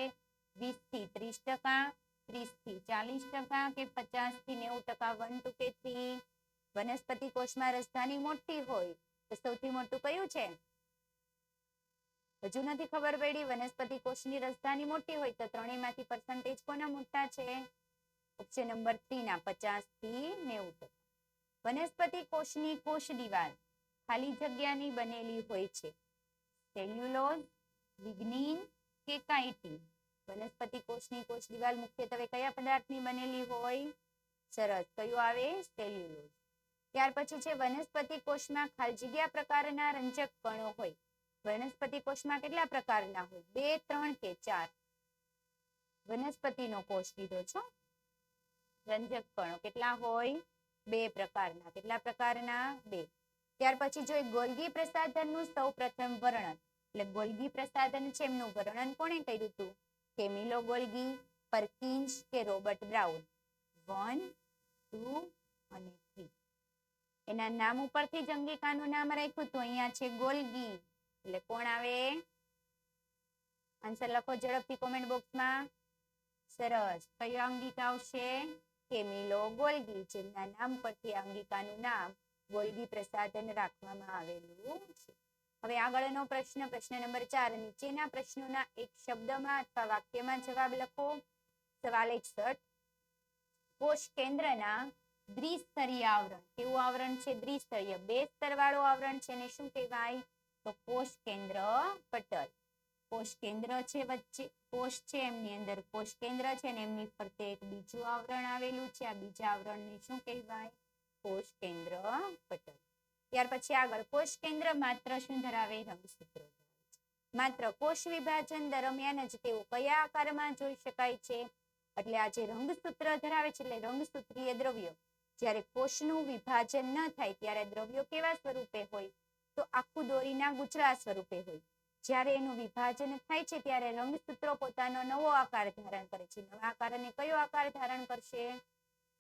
20 થી 30%, 30 થી 40% કે 50 થી 90%? 1, 2 કે 3? વનસ્પતિ કોષમાં રસધાની મોટી હોય તો સૌથી મોટું કયું છે? હજુ નથી ખબર પડી. વનસ્પતિ કોષની રસધાની મોટી હોય તો ત્રણેયમાંથી પર્સન્ટેજ કોના મોટા છે? ઓપ્શન નંબર 3 ના 50 થી 90%. વનસ્પતિ કોષની કોષ દિવાલ ખાલી જગ્યાની બનેલી હોય છે. સેલ્યુલોઝ, લિગ્નિન કે કાઇટિન? વનસ્પતિ કોષની કોષ દિવાલ મુખ્યત્વે કયા પદાર્થની બનેલી હોય? સરસ. કયું આવે? સેલ્યુલોઝ. ત્યાર પછી છે વનસ્પતિ કોષમાં ખાલી જગ્યા પ્રકારના રંજક કણો હોય. વનસ્પતિ કોષમાં કેટલા પ્રકારના હોય? 2, 3 કે 4? વનસ્પતિનો કોષ કીધો છો. રંજક કણો કેટલા હોય? 2 પ્રકારના. કેટલા પ્રકારના? 2. ત્યાર પછી જોઈએ ગોલ્ગી પ્રસાધનનું સૌપ્રથમ વર્ણન. એટલે ગોલ્ગી પ્રસાધન છે એમનું વર્ણન કોણે કર્યું હતું? કેમિલો ગોલ્ગી, પરકિન્સ કે રોબર્ટ બ્રાઉન? 1, 2 અને 3. એના નામ ઉપરથી જ અંગિકાનું નામ રાખ્યું હતું. અહીંયા છે ગોલ્ગી, એટલે કોણ આવે? આન્સર લખો ઝડપથી કોમેન્ટ બોક્સમાં. સરસ. કયો અંગિકા આવશે? કેમિલો ગોલ્ગી, જેમના નામ પરથી અંગિકાનું નામ ગોલ્ગી પ્રસાધન રાખવામાં આવેલું છે. હવે આગળનો પ્રશ્ન, પ્રશ્ન નંબર 4. નીચેના પ્રશ્નોના એક શબ્દમાં અથવા વાક્યમાં જવાબ લખો. સવાલ 61. કોષ કેન્દ્રના દ્વિસ્તરીય આવરણ. કેવું આવરણ છે? દ્વિસ્તરીય, 2 સ્તરવાળું આવરણ છે. એને શું કહેવાય? તો કોષ કેન્દ્ર પટલ. કોષ કેન્દ્ર છે, વચ્ચે કોષ છે, એમની અંદર કોષ કેન્દ્ર છે અને એમની ફરતે એક બીજું આવરણ આવેલું છે. આ બીજા આવરણને શું કહેવાય? કોષ કેન્દ્ર પટલ. ત્યાર પછી આગળ, કોષ કેન્દ્ર માત્ર શું ધરાવે? રંગસૂત્રો ધરાવે છે. માત્ર કોષ વિભાજન દરમિયાન જ તેઓ કયા આકારમાં જોઈ શકાય છે? એટલે આ જે રંગસૂત્ર ધરાવે છે એટલે રંગસૂત્રીય દ્રવ્યો. જ્યારે કોષનું વિભાજન ન થાય ત્યારે દ્રવ્યો કેવા સ્વરૂપે હોય? તો આખું દોરીના ગૂંચળા સ્વરૂપે હોય. જ્યારે એનું વિભાજન થાય છે ત્યારે રંગસૂત્રો પોતાનો નવો આકાર ધારણ કરે છે. નવા આકારને કયો આકાર ધારણ કરશે?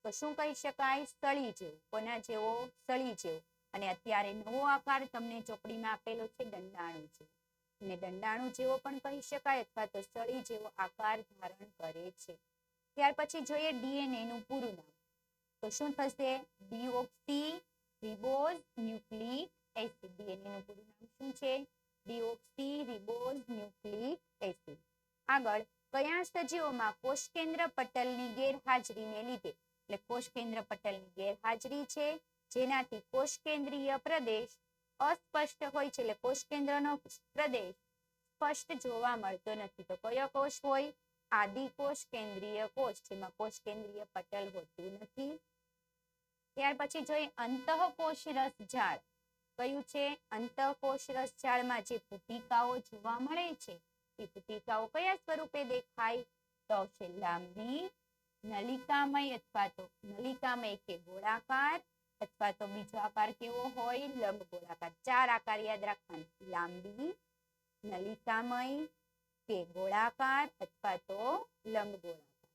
તો શું કહી શકાય? સળી જેવું. કોના જેવો? સળી જેવો. અને અત્યારે નવો આકાર તમને ચોપડીમાં આપેલો છે દંડાણુ જેવો. અને દંડાણુ જેવો પણ કહી શકાય અથવા તો સળી જેવો આકાર ધારણ કરે છે. ત્યાર પછી જોઈએ ડીએનએ નું પૂરું નામ. તો શું થશે? Deoxy ribose nucleic acid. DNA નું પૂરું નામ શું છે? Deoxy ribose nucleic acid. આગળ, કયા સજીવોમાં કોષ કેન્દ્ર પટલની ગેરહાજરીને લીધે, એટલે કોષ કેન્દ્ર પટલની ગેરહાજરી છે જેનાથી કોષ કેન્દ્રીય પ્રદેશ અસ્પષ્ટ હોય છે. એટલે કોષ કેન્દ્રનો પ્રદેશ સ્પષ્ટ જોવા મળતો નથી. તો કયો કોષ હોય? આદિકોષ કેન્દ્રીય કોષ, જેમાં કોષ કેન્દ્રીય પટલ હોતું નથી. ત્યાર પછી જોઈએ અંતઃકોષ રસ ઝાડ. કયું છે? અંતઃકોષ રસ ઝાડમાં જે પુટિકાઓ જોવા મળે છે એ પુટિકાઓ કયા સ્વરૂપે દેખાય? તો આવશે લાંબી, નલિકામય અથવા તો નલિકામય કે ગોળાકાર, અથવા તો બીજો આકાર કેવો હોય? લંબ ગોળાકાર. 4 આકાર યાદ રાખવાના: લાંબી, નલિકામય કે ગોળાકાર અથવા તો લંબ ગોળાકાર.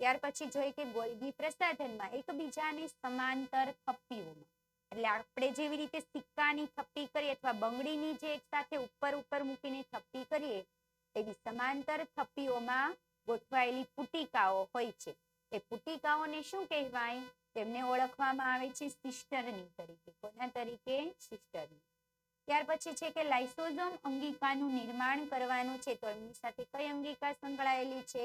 ત્યાર પછી જોઈએ કે ગોલ્ગી પ્રસાધનમાં એકબીજાને સમાંતર થપ્પીઓમાં, એટલે આપણે જેવી રીતે સિક્કાની થપ્પી કરીએ અથવા બંગડીની જે એક સાથે ઉપર ઉપર મૂકીને થપ્પી કરીએ એવી સમાંતર થપ્પીઓમાં ગોઠવાયેલી પુટિકાઓ હોય છે. એ પુટિકાઓને શું કહેવાય? તેમને ઓળખવામાં આવે છે સિસ્ટરની તરીકે. કોના તરીકે? સિસ્ટરની. ત્યાર પછી છે કે લાઇસોઝોમ અંગિકાનું નિર્માણ કરવાનું છે તો એમની સાથે કઈ અંગિકા સંકળાયેલી છે?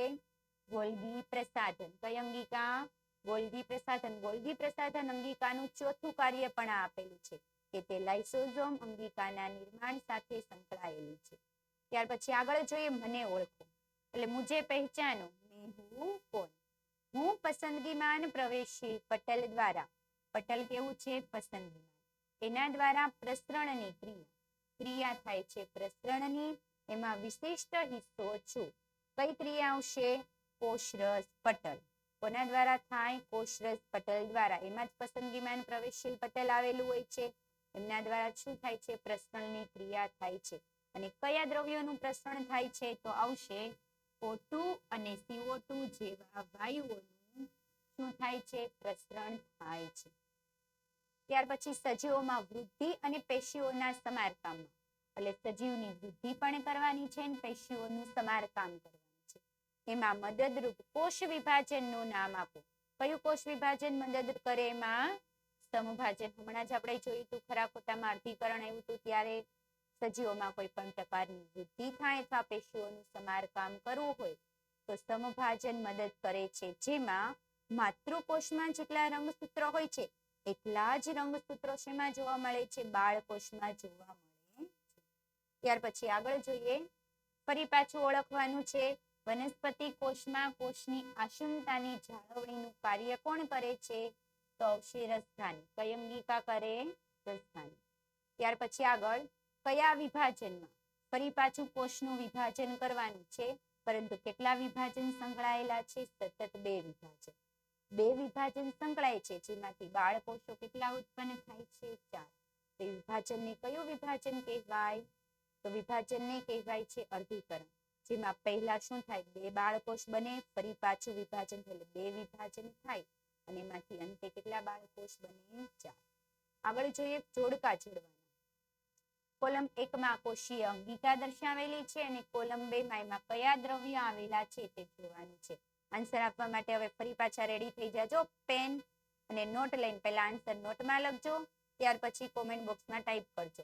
ગોલ્ગી પ્રસાધન. કઈ અંગિકા? ગોલ્ગી પ્રસાધન. ગોલ્ગી પ્રસાધન અંગિકાનું ચોથું કાર્ય પણ આપેલું છે કે તે લાઇસોઝોમ અંગિકાના નિર્માણ સાથે સંકળાયેલી છે. ત્યાર પછી આગળ જોઈએ મને ઓળખો. એટલે મુજે પહેચાનો, મેં હું કોણ. હું પસંદગીમાન પ્રવેશી પટલ દ્વારા. પટલ કેવું છે? પસંદગીમાન. એના દ્વારા પ્રસરણની ક્રિયા થાય છે. પ્રસરણની એમાં વિશિષ્ટ હિસ્સો છું. કઈ ક્રિયા આવશે? કોષરસ પટલ. કોના દ્વારા થાય? કોષરસ પટલ દ્વારા. એમાં જ પસંદગીમાન પ્રવેશશીલ પટલ આવેલું હોય છે. એમના દ્વારા શું થાય છે? પ્રસરણની ક્રિયા થાય છે. અને કયા દ્રવ્યોનું પ્રસરણ થાય છે? તો આવશે O2 અને CO2 જેવા વાયુઓનું શું થાય છે? પ્રસરણ થાય છે. ત્યાર પછી સજીવોમાં વૃદ્ધિ અને પેશીઓના સમારકામમાં, એટલે સજીવની વૃદ્ધિ પણ કરવાની છે અને પેશીઓનું સમારકામ કરવાનું છે. એમાં મદદરૂપ કોષ વિભાજનનું નામ આપો. કયું કોષ વિભાજન મદદ કરે? એમાં સમભાજન. હમણાં જ આપણે જોયું હતું ખરા ખોટામાં અર્ધીકરણ આવ્યું હતું ત્યારે સજીવોમાં કોઈ પણ પ્રકારની વૃદ્ધિ થાય અથવા પેશીઓનું સમારકામ કરવું હોય તો સમભાજન મદદ કરે છે. જેમાં માતૃકોષમાં જેટલા રંગસૂત્રો હોય છે એટલા જ રંગસૂત્રો શેમાં જોવા મળે છે? બાળકોષમાં જોવા મળે છે. ત્યાર પછી આગળ જોઈએ, ફરી પાછું ઓળખવાનું છે. વનસ્પતિ કોષમાં કોષની આસુનતાની જાળવણીનું કાર્ય કોણ કરે છે? તો આવશે રસધાની. કઈ અંગિકા કરે? રસધાની. ત્યાર પછી આગળ, કયા વિભાજનમાં? ફરી પાછું કોષનું વિભાજન કરવાનું છે, પરંતુ કેટલા વિભાજન સંકળાયેલા છે? સતત 2 વિભાજન. 2 વિભાજન સંકળાય છે જેમાંથી બાળકોષો કેટલા ઉત્પન્ન થાય છે? 4. તે વિભાજનને કયું વિભાજન કહેવાય? તો વિભાજનને કહેવાય છે અર્ધીકરણ, જેમાં પહેલા શું થાય, બે બાળકોષ બને, ફરી પાછું વિભાજન થાય બે વિભાજન થાય અને એમાંથી અંતે કેટલા બાળકોષ બને? 4. આગળ જોઈએ જોડકા જોડવાના. કોલમ 1 માં કોષીય અંગિકા દર્શાવેલી છે અને કોલમ 2 માં એમાં કયા દ્રવ્ય આવેલા છે તે જોવાનું છે. આન્સર આપવા માટે હવે ફરી પાછા રેડી થઈ જાજો. પેન અને નોટ લઈને પહેલા આન્સર નોટમાં લખજો, ત્યાર પછી કોમેન્ટ બોક્સમાં ટાઈપ કરજો.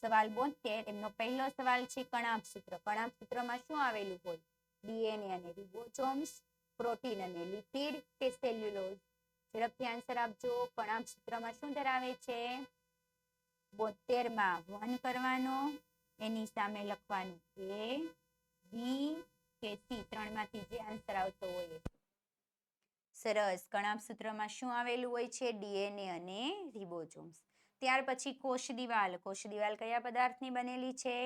સવાલ 72 એમનો પહેલો સવાલ છે કણાભ સૂત્ર. કણાભ સૂત્રમાં શું આવેલું હોય? ડીએનએ અને રિબોસોમ્સ, પ્રોટીન અને લિપિડ કે સેલ્યુલોઝ? ઝડપથી આન્સર આપજો. કણાભ સૂત્રમાં શું ધરાવે છે? 72 માં 1 કરવાનો, એની સામે લખવાનું A, B કે C, ત્રણમાંથી જે આન્સર આવતો હોય. સરસ. કણાભ સૂત્રમાં શું આવેલું હોય છે? ડીએનએ અને રિબોસોમ્સ. ત્યાર પછી કોષ દિવાલ. કોષ દિવાલ કયા પદાર્થની બનેલી છે?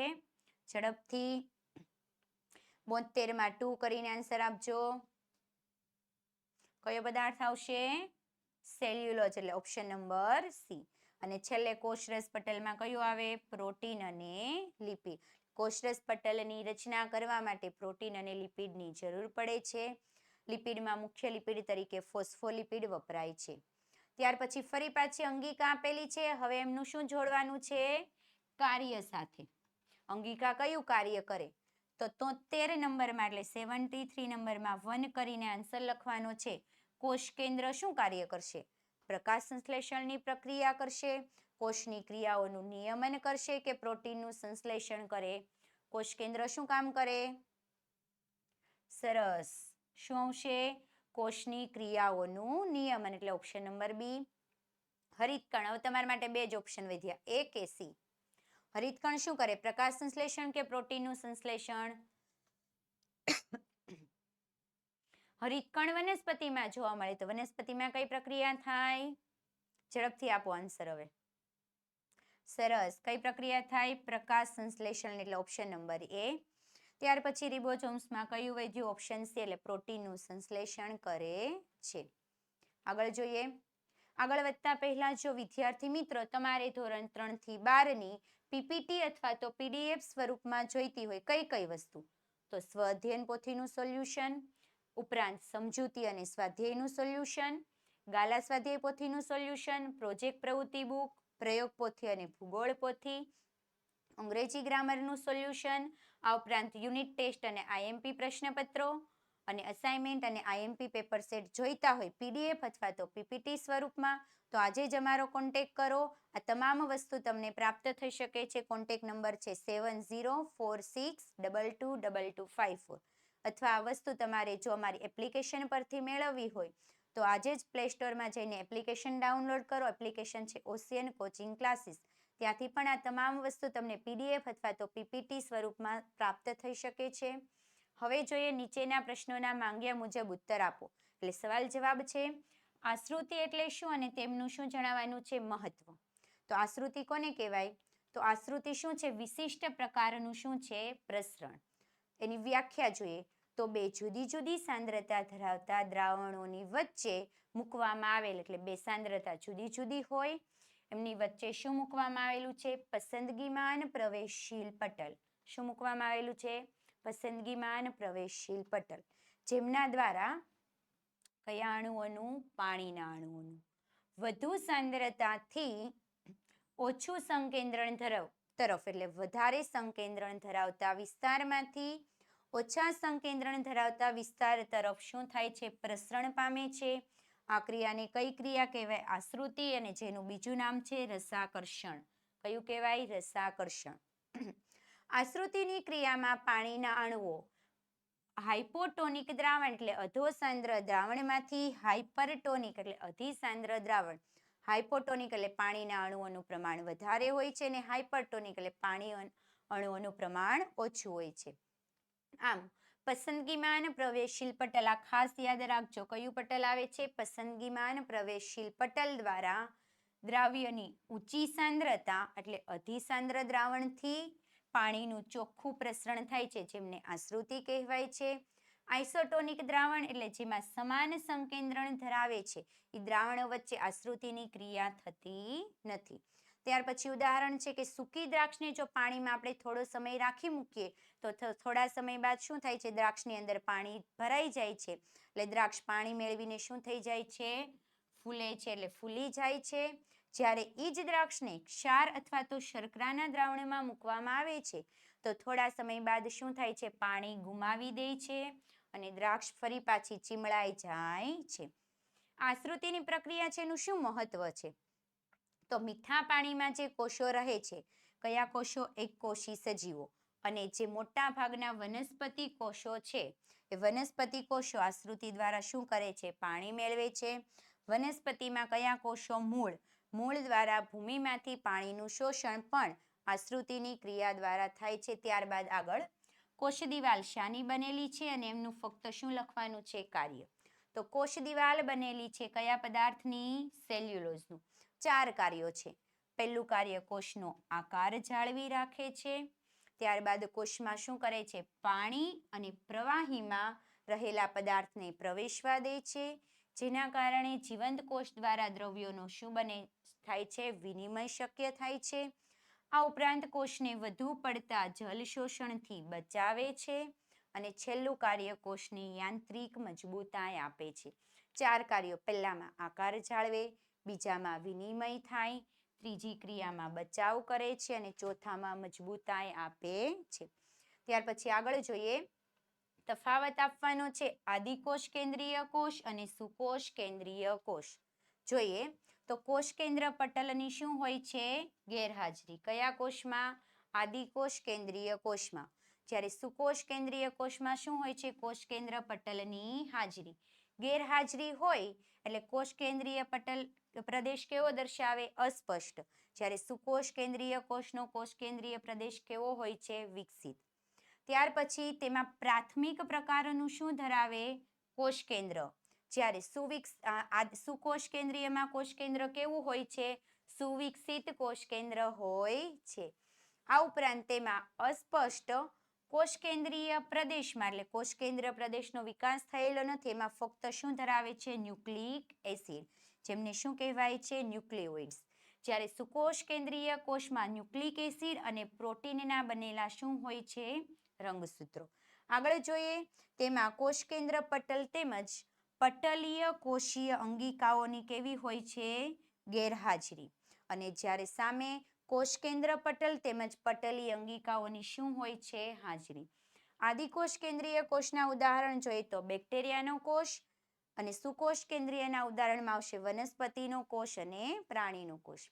ઝડપથી 72 માં 2 કરીને આન્સર આપજો. કયો પદાર્થ આવશે? સેલ્યુલોઝ, એટલે ઓપ્શન નંબર સી. અને છેલ્લે કોષરસ પટલમાં કયું આવે? પ્રોટીન અને લિપિડ. કોષરસ પટલની રચના કરવા માટે પ્રોટીન અને લિપિડની જરૂર પડે છે. લિપિડમાં મુખ્ય લિપિડ તરીકે ફોસ્ફોલિપિડ વપરાય છે. ત્યાર પછી ફરી પાછી અંગિકા આપેલી છે. હવે એમનું શું જોડવાનું છે? કાર્ય સાથે. અંગિકા કયું કાર્ય કરે? તો 73 નંબરમાં એટલે 73 નંબરમાં 1 કરીને આન્સર લખવાનો છે. કોષ કેન્દ્ર શું કાર્ય કરશે? પ્રકાશ સંશ્લેષણની પ્રક્રિયા કરશે, કોષની ક્રિયાઓનું નિયમન કરશે કે પ્રોટીનનું સંશ્લેષણ કરે? કોષ કેન્દ્ર શું કામ કરે? સરસ. શું આવશે? કોષની ક્રિયાઓનું નિયમન, એટલે ઓપ્શન નંબર બી. હરિતકણ. હવે તમારા માટે બે જ ઓપ્શન વધ્યા, એ કે સી. હરિતકણ શું કરે? પ્રકાશ સંશ્લેષણ કે પ્રોટીનનું સંશ્લેષણ? હરિતકણ વનસ્પતિમાં જોવા મળે, તો વનસ્પતિમાં કઈ પ્રક્રિયા થાય? ઝડપથી આપો આન્સર હવે. સરસ. કઈ પ્રક્રિયા થાય? પ્રકાશ સંશ્લેષણ, એટલે ઓપ્શન નંબર એ. ત્યાર પછી રિબોસોમ્સમાં કયું વધ્યું? ઓપ્શન સી, એટલે પ્રોટીનનું સંશ્લેષણ કરે છે. આગળ જોઈએ. આગળ વધતા પહેલા જો વિદ્યાર્થી મિત્રો તમારે ધોરણ 3 થી 12ની પીપીટી અથવા તો પીડીએફ સ્વરૂપમાં જોઈતી હોય કઈ કઈ વસ્તુ? તો સ્વઅધ્યયન પોથીનું સોલ્યુશન, ઉપરાંત સમજૂતી અને સ્વાધ્યાયનું સોલ્યુશન, ગાલા સ્વાધ્યાય પોથીનું સોલ્યુશન, પ્રોજેક્ટ પ્રવૃત્તિ બુક, પ્રયોગ પોથી અને ભૂગોળ પોથી, અંગ્રેજી ગ્રામરનું સોલ્યુશન, આ ઉપરાંત યુનિટ ટેસ્ટ અને આઈએમપી પ્રશ્નપત્રો અને અસાઇનમેન્ટ અને આઈએમપી પેપર સેટ જોઈતા હોય પીડીએફ અથવા તો પીપીટી સ્વરૂપમાં, તો આજે જ અમારો કોન્ટેક્ટ કરો. આ તમામ વસ્તુ તમને પ્રાપ્ત થઈ શકે છે. કોન્ટેક્ટ નંબર છે 7046222254. અથવા આ વસ્તુ તમારે જો અમારી એપ્લિકેશન પરથી મેળવવી હોય તો આજે જ પ્લે સ્ટોરમાં જઈને એપ્લિકેશન ડાઉનલોડ કરો. એપ્લિકેશન છે ઓશિયન કોચિંગ ક્લાસીસ. ત્યાંથી પણ આ તમામ વસ્તુ તમને પીડીએફ અથવા તો પીપીટી સ્વરૂપમાં પ્રાપ્ત થઈ શકે છે. હવે જોઈએ નીચેના પ્રશ્નોના માંગ્યા મુજબ ઉત્તર આપો. એટલે સવાલ જવાબ છે. આશ્રુતિ એટલે શું અને તેમનું શું જણાવવાનું છે મહત્વ? તો આશ્રુતિ કોને કહેવાય? તો આશ્રુતિ શું છે? વિશિષ્ટ પ્રકારનું શું છે? પ્રસરણ. એની વ્યાખ્યા જોઈએ તો બે જુદી જુદી સાંદ્રતા ધરાવતા દ્રાવણોની વચ્ચે મૂકવામાં આવેલ, એટલે બે સાંદ્રતા જુદી જુદી હોય, એમની વચ્ચે શું મૂકવામાં આવેલું છે? પસંદગીમાન પ્રવેશશીલ પટલ. શું મૂકવામાં આવેલું છે? પસંદગીમાન પ્રવેશશીલ પટલ, જેમના દ્વારા કયા અણુઓનું? પાણીના અણુઓનું વધુ સાંદ્રતાથી ઓછું સંકેન્દ્રણ તરફ, એટલે વધારે સંકેન્દ્રણ ધરાવતા વિસ્તારમાંથી ઓછા સંકેન્દ્રણ ધરાવતા વિસ્તાર તરફ શું થાય છે? પ્રસરણ પામે છે. આ ક્રિયાને કઈ ક્રિયા કહેવાય? આશ્રુતિ, અને જેનું બીજું નામ છે રસાકર્ષણ. કયું કહેવાય? રસાકર્ષણ. આશ્રુતિની ક્રિયામાં પાણીના અણુઓ હાઇપોટોનિક દ્રાવણ એટલે અધોસાંદ્ર દ્રાવણમાંથી હાઇપરટોનિક એટલે અધિસાંદ્ર દ્રાવણ. હાઇપોટોનિક એટલે પાણીના અણુઓનું પ્રમાણ વધારે હોય છે અને હાઇપરટોનિક એટલે પાણી અણુઓનું પ્રમાણ ઓછું હોય છે. આમ પસંદગીમાન પ્રવેશશીલ પટલ, આ ખાસ યાદ રાખજો, કયું પટલ આવે છે? પસંદગીમાન પ્રવેશશીલ પટલ દ્વારા દ્રાવ્યની ઊંચી સાંદ્રતા એટલે અધિસાંદ્ર દ્રાવણથી પાણીનું ચોખ્ખું પ્રસરણ થાય છે, જેમને આશ્રુતિ કહેવાય છે. આઇસોટોનિક દ્રાવણ એટલે જેમાં સમાન સંકેન્દ્રણ ધરાવે છે એ દ્રાવણો વચ્ચે આશ્રુતિની ક્રિયા થતી નથી. ત્યાર પછી ઉદાહરણ છે કે સૂકી દ્રાક્ષને જો પાણીમાં આપણે થોડો સમય રાખી મૂકીએ તો થોડા સમય બાદ શું થાય છે, દ્રાક્ષની અંદર પાણી ભરાઈ જાય છે, એટલે દ્રાક્ષ પાણી મેળવીને શું થઈ જાય છે, ફૂલે છે, એટલે ફૂલી જાય છે. જ્યારે એ જ દ્રાક્ષને ક્ષાર અથવા તો શર્કરાના દ્રાવણમાં મૂકવામાં આવે છે તો થોડા સમય બાદ શું થાય છે, પાણી ગુમાવી દે છે અને દ્રાક્ષ ફરી પાછી ચીમળાઈ જાય છે. આશ્રુતિની પ્રક્રિયા છે એનું શું મહત્વ છે, તો મીઠા પાણીમાં જે કોષો રહે છે, કયા કોષો, એક કોષી સજીવો, અને જે મોટા ભાગના વનસ્પતિ કોષો છે એ વનસ્પતિ કોષો આશ્રુતિ દ્વારા શું કરે છે, પાણી મેળવે છે. વનસ્પતિમાં કયા કોષો, મૂળ દ્વારા ભૂમિમાંથી પાણીનું શોષણ પણ આશ્રુતિની ક્રિયા દ્વારા થાય છે. ત્યારબાદ આગળ કોષ દિવાલ શાની બનેલી છે અને એમનું ફક્ત શું લખવાનું છે, કાર્ય. તો કોષ દિવાલ બનેલી છે કયા પદાર્થની, સેલ્યુલોઝનું. 4 કાર્યો છે. પહેલું કાર્ય કોષનો આકાર જાળવી રાખે છે. ત્યારબાદ કોષમાં શું કરે છે, પાણી અને પ્રવાહીમાં રહેલા પદાર્થને પ્રવેશવા દે છે, જેના કારણે જીવંત કોષ દ્વારા દ્રવ્યોનો શું બને થાય છે, વિનિમય શક્ય થાય છે. આ ઉપરાંત કોષને વધુ પડતા જલ શોષણથી બચાવે છે અને છેલ્લું કાર્ય કોષને યાંત્રિક મજબૂતાઈ આપે છે. 4 કાર્યો, પહેલામાં આકાર જાળવે, બીજામાં વિનિમય થાય, ત્રીજી ક્રિયામાં બચાવ કરે છે અને ચોથામાં મજબૂતાઈ આપે છે. ત્યાર પછી આગળ જોઈએ, તફાવત આપવાનો છે આદિકોષ કેન્દ્રીય કોષ અને સુકોષ કેન્દ્રીય કોષ. જોઈએ તો કોષ કેન્દ્ર પટલની શું હોય છે, ગેરહાજરી. કયા કોષમાં, આદિકોષ કેન્દ્રીય કોષમાં. જ્યારે સુકોષ કેન્દ્રીય કોષમાં શું હોય છે, કોષ કેન્દ્ર પટલની હાજરી. ગેરહાજરી હોય એટલે કોષ કેન્દ્રીય પટલ પ્રદેશ કેવો દર્શાવે, અસ્પષ્ટ. જ્યારે સુકોષ કેન્દ્રીય કોષનો કોષ કેન્દ્રીય પ્રદેશ કેવો હોય છે, વિકસિત. ત્યાર પછી તેમાં પ્રાથમિક પ્રકારનું શું ધરાવે, કોષ કેન્દ્ર. જ્યારે સુકોષ કેન્દ્રીયમાં કોષ કેન્દ્ર કેવું હોય છે, સુવિકસિત કોષ કેન્દ્ર હોય છે. આ ઉપરાંત તેમાં અસ્પષ્ટ કોષ કેન્દ્રીય પ્રદેશમાં, એટલે કોષ કેન્દ્ર પ્રદેશનો વિકાસ થયેલો નથી, એમાં ફક્ત શું ધરાવે છે, ન્યુક્લિક એસિડ, જેમને શું કહેવાય છે, ન્યુક્લિયોઇડ્સ. જ્યારે સુકોષ કેન્દ્રીય કોષમાં ન્યુક્લિક એસિડ અને પ્રોટીનના બનેલા શું હોય છે, રંગસૂત્રો. આગળ જોઈએ, તેમાં કોષ કેન્દ્ર પટલ તેમજ પટલીય કોષીય અંગિકાઓની કેવી હોય છે, ગેરહાજરી. અને જ્યારે સામે કોષ કેન્દ્ર પટલ તેમજ પટલીય અંગિકાઓની શું હોય છે, હાજરી. આદિકોષ કેન્દ્રીય કોષના ઉદાહરણ જોઈએ તો બેક્ટેરિયાનો કોષ, અને સુકોષ કેન્દ્રીયના ઉદાહરણમાં આવશે વનસ્પતિનો કોષ અને પ્રાણીનો કોષ.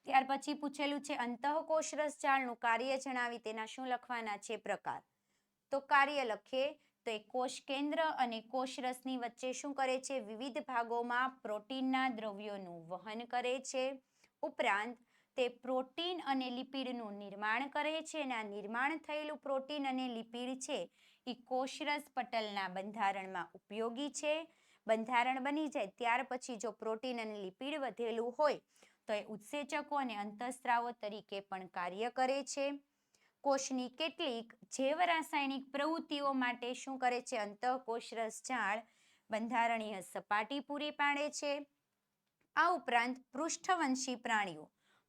ત્યાર પછી પૂછેલું છે અંતઃકોષ રસજાળનું કાર્ય જણાવી તેના શું લખવાના છે, પ્રકાર. તો કાર્ય લખીએ તો એ કોષ કેન્દ્ર અને કોષ રસની વચ્ચે શું કરે છે, વિવિધ ભાગોમાં પ્રોટીનના દ્રવ્યોનું વહન કરે છે. ઉપરાંત તે પ્રોટીન અને લિપિડનું નિર્માણ કરે છે અને આ નિર્માણ થયેલું પ્રોટીન અને લિપિડ છે એ કોષરસ પટલના બંધારણમાં ઉપયોગી છે. બંધારણ બની જાય ત્યાર પછી જો પ્રોટીન અને લિપિડ વધેલું હોય તો એ ઉત્સેચકો અને અંતઃસ્ત્રાવો તરીકે પણ કાર્ય કરે છે. કોષની કેટલીક જૈવ રાસાયણિક પ્રવૃત્તિઓ માટે શું કરે છે, અંતઃકોષ રસજાળ બંધારણીય સપાટી પૂરી પાડે છે. આ ઉપરાંત પૃષ્ઠવંશી પ્રાણીઓ.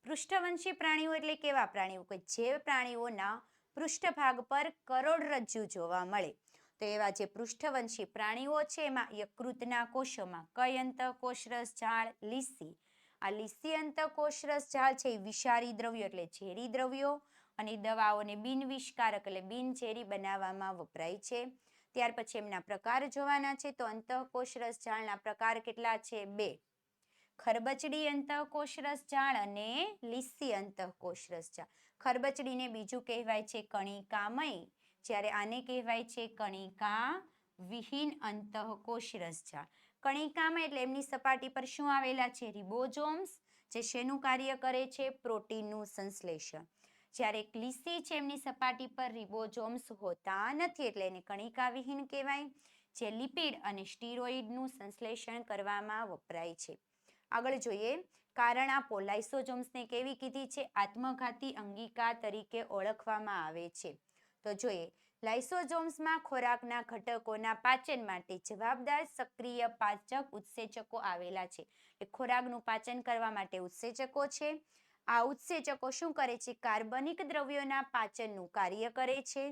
પૃષ્ઠવંશી પ્રાણીઓ એટલે કેવા પ્રાણીઓ, કે જે પ્રાણીઓના પૃષ્ઠભાગ પર કરોડરજ્જુ જોવા મળે. તો એવા જે પૃષ્ઠવંશી પ્રાણીઓ છે એમાં યકૃતના કોષોમાં કઈ અંતઃકોષ રસજાળ, લીસી. આ લીસી અંતઃકોષ રસજાળ છે એ વિષારી દ્રવ્યો એટલે ઝેરી દ્રવ્યો અને દવાઓને બિનવિષકારક એટલે બિનઝેરી બનાવવામાં વપરાય છે. ત્યાર પછી એમના પ્રકાર જોવાના છે. તો અંતઃકોષ રસજાળના પ્રકાર કેટલા છે, 2. ખરબચડી અંતઃકોષ રસજાળ અને લીસી અંતઃકોષ રસજાળ. ખરબચડીને બીજું કહેવાય છે કણિકામય, જ્યારે આને કહેવાય છે કણિકા વિહીન અંતઃકોષ રસજાળ. કણિકામય એટલે એમની સપાટી પર શું આવેલા છે, રિબોઝોમ્સ, જે શેનું કાર્ય કરે છે, પ્રોટીનનું સંશ્લેષણ. જ્યારે લીસી છે એમની સપાટી પર રિબોઝોમ્સ હોતા નથી એટલે એને કણિકા વિહીન કહેવાય, જે લિપિડ અને સ્ટીરોઇડનું સંશ્લેષણ કરવામાં વપરાય છે. આગળ જોઈએ, કારણ આપો. લાઇસોઝોમ્સને કેવી કીધી છે, આત્મઘાતી અંગિકા તરીકે ઓળખવામાં આવે છે. તો જોઈએ, લાઇસોઝોમ્સમાં ખોરાકના ઘટકોના પાચન માટે જવાબદાર સક્રિય પાચક ઉત્સેચકો આવેલા છે. ખોરાકનું પાચન કરવા માટે ઉત્સેચકો છે આ ઉત્સેચકો શું કરે છે? કાર્બનિક દ્રવ્યોના પાચનનું કાર્ય કરે છે.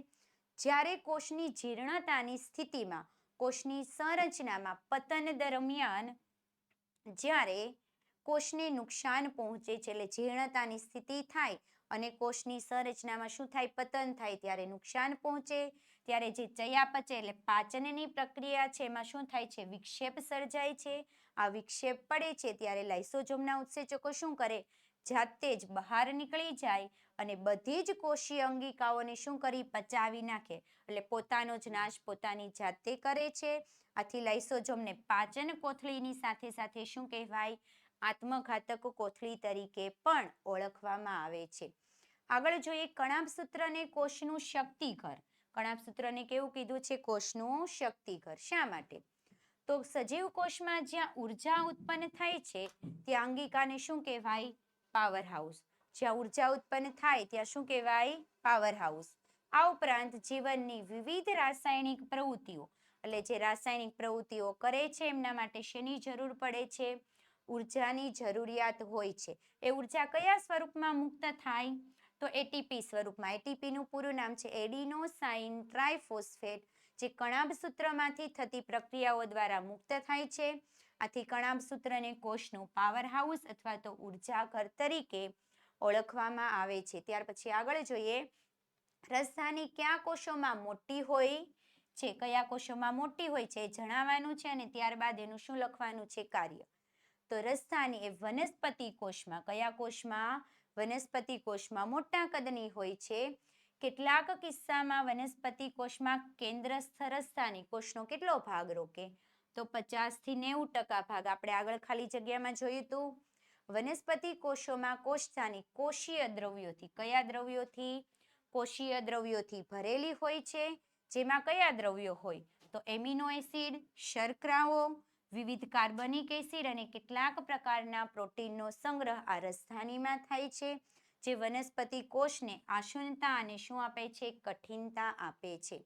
જ્યારે કોષની જીર્ણતાની સ્થિતિમાં કોષની સંરચનામાં પતન દરમિયાન જ્યારે કોષને નુકસાન પહોંચે છે, એટલે જીર્ણતાની સ્થિતિ થાય અને કોષની સંરચનામાં શું થાય? પતન થાય. ત્યારે નુકસાન પહોંચે ત્યારે જે ચયાપચય એટલે પાચનની પ્રક્રિયા છે એમાં શું થાય છે? વિક્ષેપ સર્જાય છે. આ વિક્ષેપ પડે છે ત્યારે લાઇસોસોમના ઉત્સેચકો શું કરે? જાતે જ બહાર નીકળી જાય અને બધી જ કોષીય અંગિકાઓને શું કરી? પચાવી નાખે. એટલે પોતાનો જ નાશ પોતાની જાતે કરે છે. આથી લાઇસોસોમને પાચન કોથળીની સાથે સાથે શું કહેવાય? આત્મઘાતક કોથળી તરીકે પણ ઓળખવામાં આવે છે. આગળ જોઈએ કણાભસૂત્રને કોષનું શક્તિઘર. કણાભસૂત્રને કેવું કીધું છે? કોષનું શક્તિઘર. શા માટે? તો સજીવ કોષમાં જ્યાં ઉર્જા ઉત્પન્ન થાય છે ત્યાં અંગિકાને શું કહેવાય? Power house. જ્યાં ઉર્જા ઉત્પન્ન થાય ત્યાં શું કહેવાય? Power house. આ ઉપરાંત જીવનની વિવિધ રાસાયણિક પ્રવૃત્તિઓ એટલે જે રાસાયણિક પ્રવૃત્તિઓ કરે છે એમના માટે શેની જરૂર પડે છે? ઉર્જાની જરૂરિયાત હોય છે. એ ઉર્જા કયા સ્વરૂપમાં મુક્ત થાય? તો એટીપી સ્વરૂપમાં. એટીપીનું પૂરું નામ છે એડિનોસાઇન ટ્રાઇફોસ્ફેટ, જે કણાભસૂત્રમાંથી થતી પ્રક્રિયાઓ દ્વારા મુક્ત થાય છે. આથી કણાભસૂત્રને કોષનું પાવર હાઉસ અથવા તો ઉર્જાઘર તરીકે ઓળખવામાં આવે છે. ત્યાર પછી આગળ જોઈએ રાજધાની કયા કોષોમાં મોટી હોય છે? કયા કોષોમાં મોટી હોય છે જણાવવાનું છે અને ત્યારબાદ એનું શું લખવાનું છે? કાર્ય. તો રાજધાની એ વનસ્પતિ કોષમાં. કયા કોષમાં? વનસ્પતિ કોષમાં મોટા કદની હોય છે. કેટલાક કિસ્સામાં વનસ્પતિ કોષમાં કેન્દ્રસ્થ રાજધાની કોષનો કેટલો ભાગ રોકે? તો 50 થી 90% ભાગ. આપણે આગળ ખાલી જગ્યામાં જોયું હતું. વનસ્પતિ કોષોમાં કોષધાની કોષીય દ્રવ્યોથી. કયા દ્રવ્યોથી? કોષીય દ્રવ્યોથી ભરેલી હોય છે. જેમાં કયા દ્રવ્યો હોય? તો એમિનો એસિડ, શર્કરાઓ, વિવિધ કાર્બનિક એસિડ અને કેટલાક પ્રકારના પ્રોટીનનો સંગ્રહ આ રાજધાનીમાં થાય છે, જે વનસ્પતિ કોષને આશુનતા અને શું આપે છે? કઠિનતા આપે છે.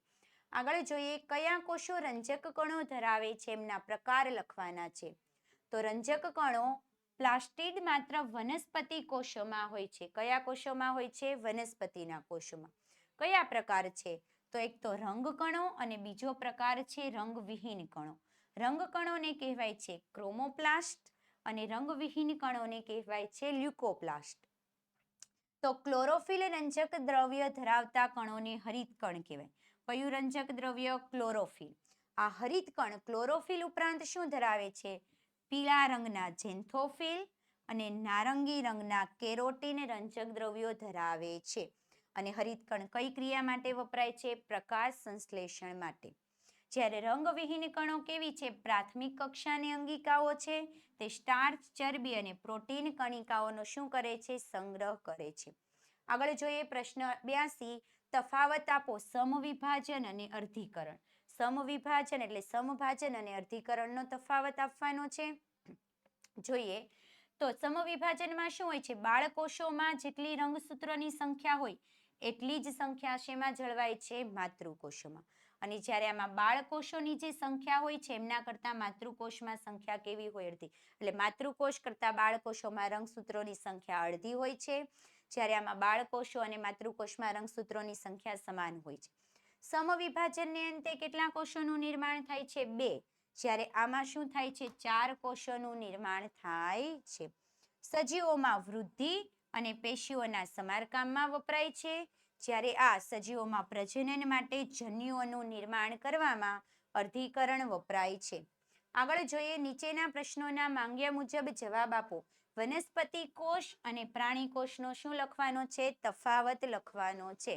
આગળ જોઈએ કયા કોષો રંજક કણો ધરાવે છે? એમના પ્રકાર લખવાના છે. તો રંજક કણો પ્લાસ્ટિડ માત્ર વનસ્પતિ કોષોમાં હોય છે. કયા કોષોમાં હોય છે? વનસ્પતિના કોષોમાં. કયા પ્રકાર છે? તો એક તો રંગકણો અને બીજો પ્રકાર છે રંગવિહીન કણો. રંગકણોને કહેવાય છે ક્રોમોપ્લાસ્ટ અને રંગવિહીન કણોને કહેવાય છે લ્યુકોપ્લાસ્ટ. તો ક્લોરોફિલ રંજક દ્રવ્ય ધરાવતા કણોને હરિતકણ કહેવાય. કયું રંજક દ્રવ્ય? ક્લોરોફિલ. આ હરિતકણ ક્લોરોફિલ ઉપરાંત શું ધરાવે છે? પીળા રંગના ઝેન્થોફિલ અને નારંગી રંગના કેરોટીન રંજક દ્રવ્યો ધરાવે છે. અને હરિતકણ કઈ ક્રિયા માટે વપરાય છે? પ્રકાશ સંશ્લેષણ માટે. જ્યારે રંગવિહીન કણો કેવી છે? પ્રાથમિક કક્ષાની અંગિકાઓ છે. તે સ્ટાર્ચ, ચરબી અને પ્રોટીન કણિકાઓનો શું કરે છે? સંગ્રહ કરે છે. આગળ જોઈએ પ્રશ્ન 82. તફાવત આપો સમવિભાજન અને અર્ધીકરણ. સમવિભાજન એટલે સમભાજન અને અર્ધીકરણનો તફાવત આપવાનો છે. જોઈએ તો સમવિભાજનમાં શું હોય છે? બાળકોષોમાં જેટલી રંગસૂત્રોની સંખ્યા હોય એટલી જ સંખ્યા શેમાં જળવાય છે? માતૃકોષોમાં. અને જ્યારે આમાં બાળકોષોની જે સંખ્યા હોય છે એમના કરતા માતૃકોષમાં સંખ્યા કેવી હોય? અડધી. એટલે માતૃકોષ કરતા બાળકોષોમાં રંગસૂત્રોની સંખ્યા અડધી હોય છે. જ્યારે આમાં બાળકોષો અને માતૃકોષમાં રંગસૂત્રોની સંખ્યા સમાન હોય છે. સમવિભાજનને અંતે કેટલા કોષોનું નિર્માણ થાય છે? 2. જ્યારે આમાં શું થાય છે? 4 કોષોનું નિર્માણ થાય છે. સજીવોમાં વૃદ્ધિ અને પેશીઓના સમારકામમાં વપરાય છે. જ્યારે આ સજીવોમાં પ્રજનન માટે જન્યુઓનું નિર્માણ કરવામાં અર્ધીકરણ વપરાય છે. આગળ જોઈએ નીચેના પ્રશ્નોના માંગ્યા મુજબ જવાબ આપો. વનસ્પતિ કોષ અને પ્રાણી કોષનો શું લખવાનો છે? તફાવત લખવાનો છે.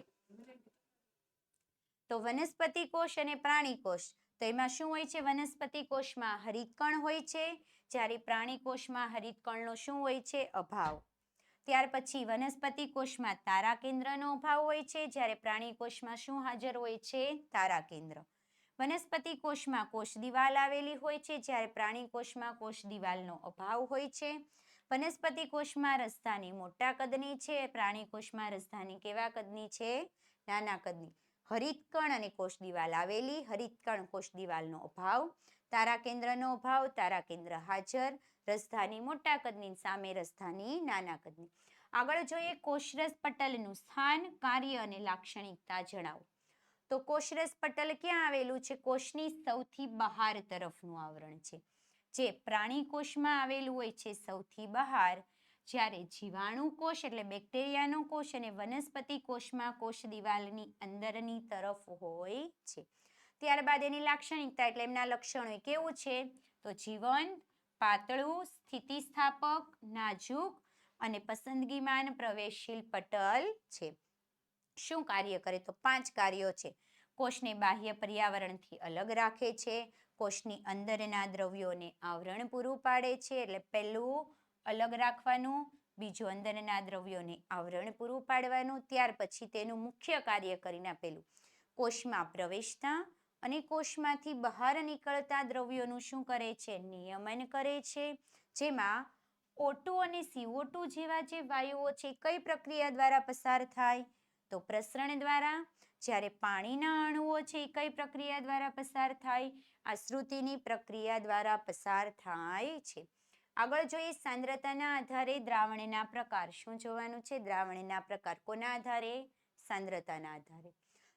તો વનસ્પતિ કોષ અને પ્રાણી કોષ, તો એમાં શું હોય છે? વનસ્પતિ કોષમાં હરિતકણ હોય છે, જ્યારે પ્રાણી કોષમાં હરિતકણનો શું હોય છે? અભાવ. ત્યાર પછી વનસ્પતિ કોષમાં તારા કેન્દ્રનો અભાવ હોય છે, જ્યારે પ્રાણી કોષમાં શું હાજર હોય છે? તારા કેન્દ્ર. વનસ્પતિ કોષમાં કોષ દિવાલ આવેલી હોય છે, જ્યારે પ્રાણી કોષમાં કોષ દિવાલનો અભાવ હોય છે. વનસ્પતિ કોષમાં રાજધાની મોટા કદની છે, પ્રાણી કોષમાં રાજધાની કેવા કદની છે? નાના કદની. હરિતકણ અને કોષ દિવાલ આવેલી, હરિતકણ કોષ દિવાલનો અભાવ, તારા કેન્દ્રનો અભાવ, તારા કેન્દ્ર હાજર, રાજધાની મોટા કદની સામે રાજધાની નાના કદની. આગળ જોઈએ કોષરસ પટલનું સ્થાન, કાર્ય અને લાક્ષણિકતા જણાવો. તો કોષરસ પટલ ક્યાં આવેલું છે? કોષની સૌથી બહાર તરફનું આવરણ છે, જે પ્રાણી કોષમાં આવેલું હોય છે સૌથી બહાર, જ્યારે જીવાણુ કોષ એટલે બેક્ટેરિયાનો કોષ અને વનસ્પતિ કોષમાં કોષ દિવાલની અંદરની તરફ હોય છે. ત્યારબાદ એની લાક્ષણિકતા એટલે એમના લક્ષણો કેવું છે? તો જીવંત, પાતળું, સ્થિતિસ્થાપક, નાજુક અને પસંદગીમાન પ્રવેશશીલ પટલ છે. શું કાર્ય કરે? તો 5 કાર્યો છે. કોષને બાહ્ય પર્યાવરણથી અલગ રાખે છે, કોષની અંદરના દ્રવ્યોને આવરણ પૂરું પાડે છે, એટલે પહેલું અલગ રાખવાનું, બીજું અંદરના દ્રવ્યોને આવરણ પૂરું પાડવાનું, ત્યાર પછી તેનું મુખ્ય કાર્ય કરીને આપેલું કોષમાં પ્રવેશતા અને કોષમાંથી બહાર નીકળતા દ્રવ્યોનું શું કરે છે? નિયમન કરે છે, જેમાં O2 અને CO2 જેવા જે વાયુઓ છે કઈ પ્રક્રિયા દ્વારા પસાર થાય? તો પ્રસરણ દ્વારા. જ્યારે પાણીના અણુઓ છે એ કઈ પ્રક્રિયા દ્વારા પસાર થાય? આશ્રુતિની પ્રક્રિયા દ્વારા પસાર થાય છે. આગળ જોઈએ સાંદ્રતાના આધારે દ્રાવણના પ્રકાર. શું જોવાનું છે? દ્રાવણના પ્રકાર. કોના આધારે? સાંદ્રતાના આધારે.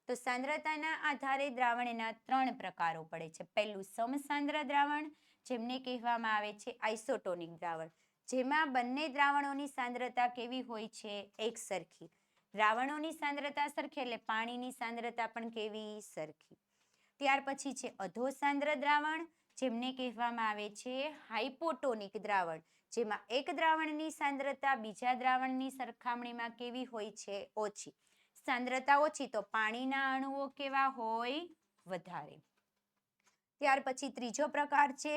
તો સાંદ્રતાના આધારે દ્રાવણના 3 પ્રકારો પડે છે. પહેલું સમસાંદ્ર દ્રાવણ, જેમને કહેવામાં આવે છે આઇસોટોનિક દ્રાવણ, જેમાં બંને દ્રાવણોની સાંદ્રતા કેવી હોય છે? એક સરખી. દ્રાવણોની સાંદ્રતા સરખી એટલે પાણીની સાંદ્રતા પણ કેવી? સરખી. ત્યાર પછી છે અધોસાંદ્ર દ્રાવણ, જેમને કહેવામાં આવે છે હાઇપોટોનિક દ્રાવણ, જેમાં એક દ્રાવણની સાંદ્રતા બીજા દ્રાવણની સરખામણીમાં કેવી હોય છે? ઓછી. સાંદ્રતા ઓછી તો પાણીના અણુઓ કેવા હોય? વધારે. ત્યાર પછી ત્રીજો પ્રકાર છે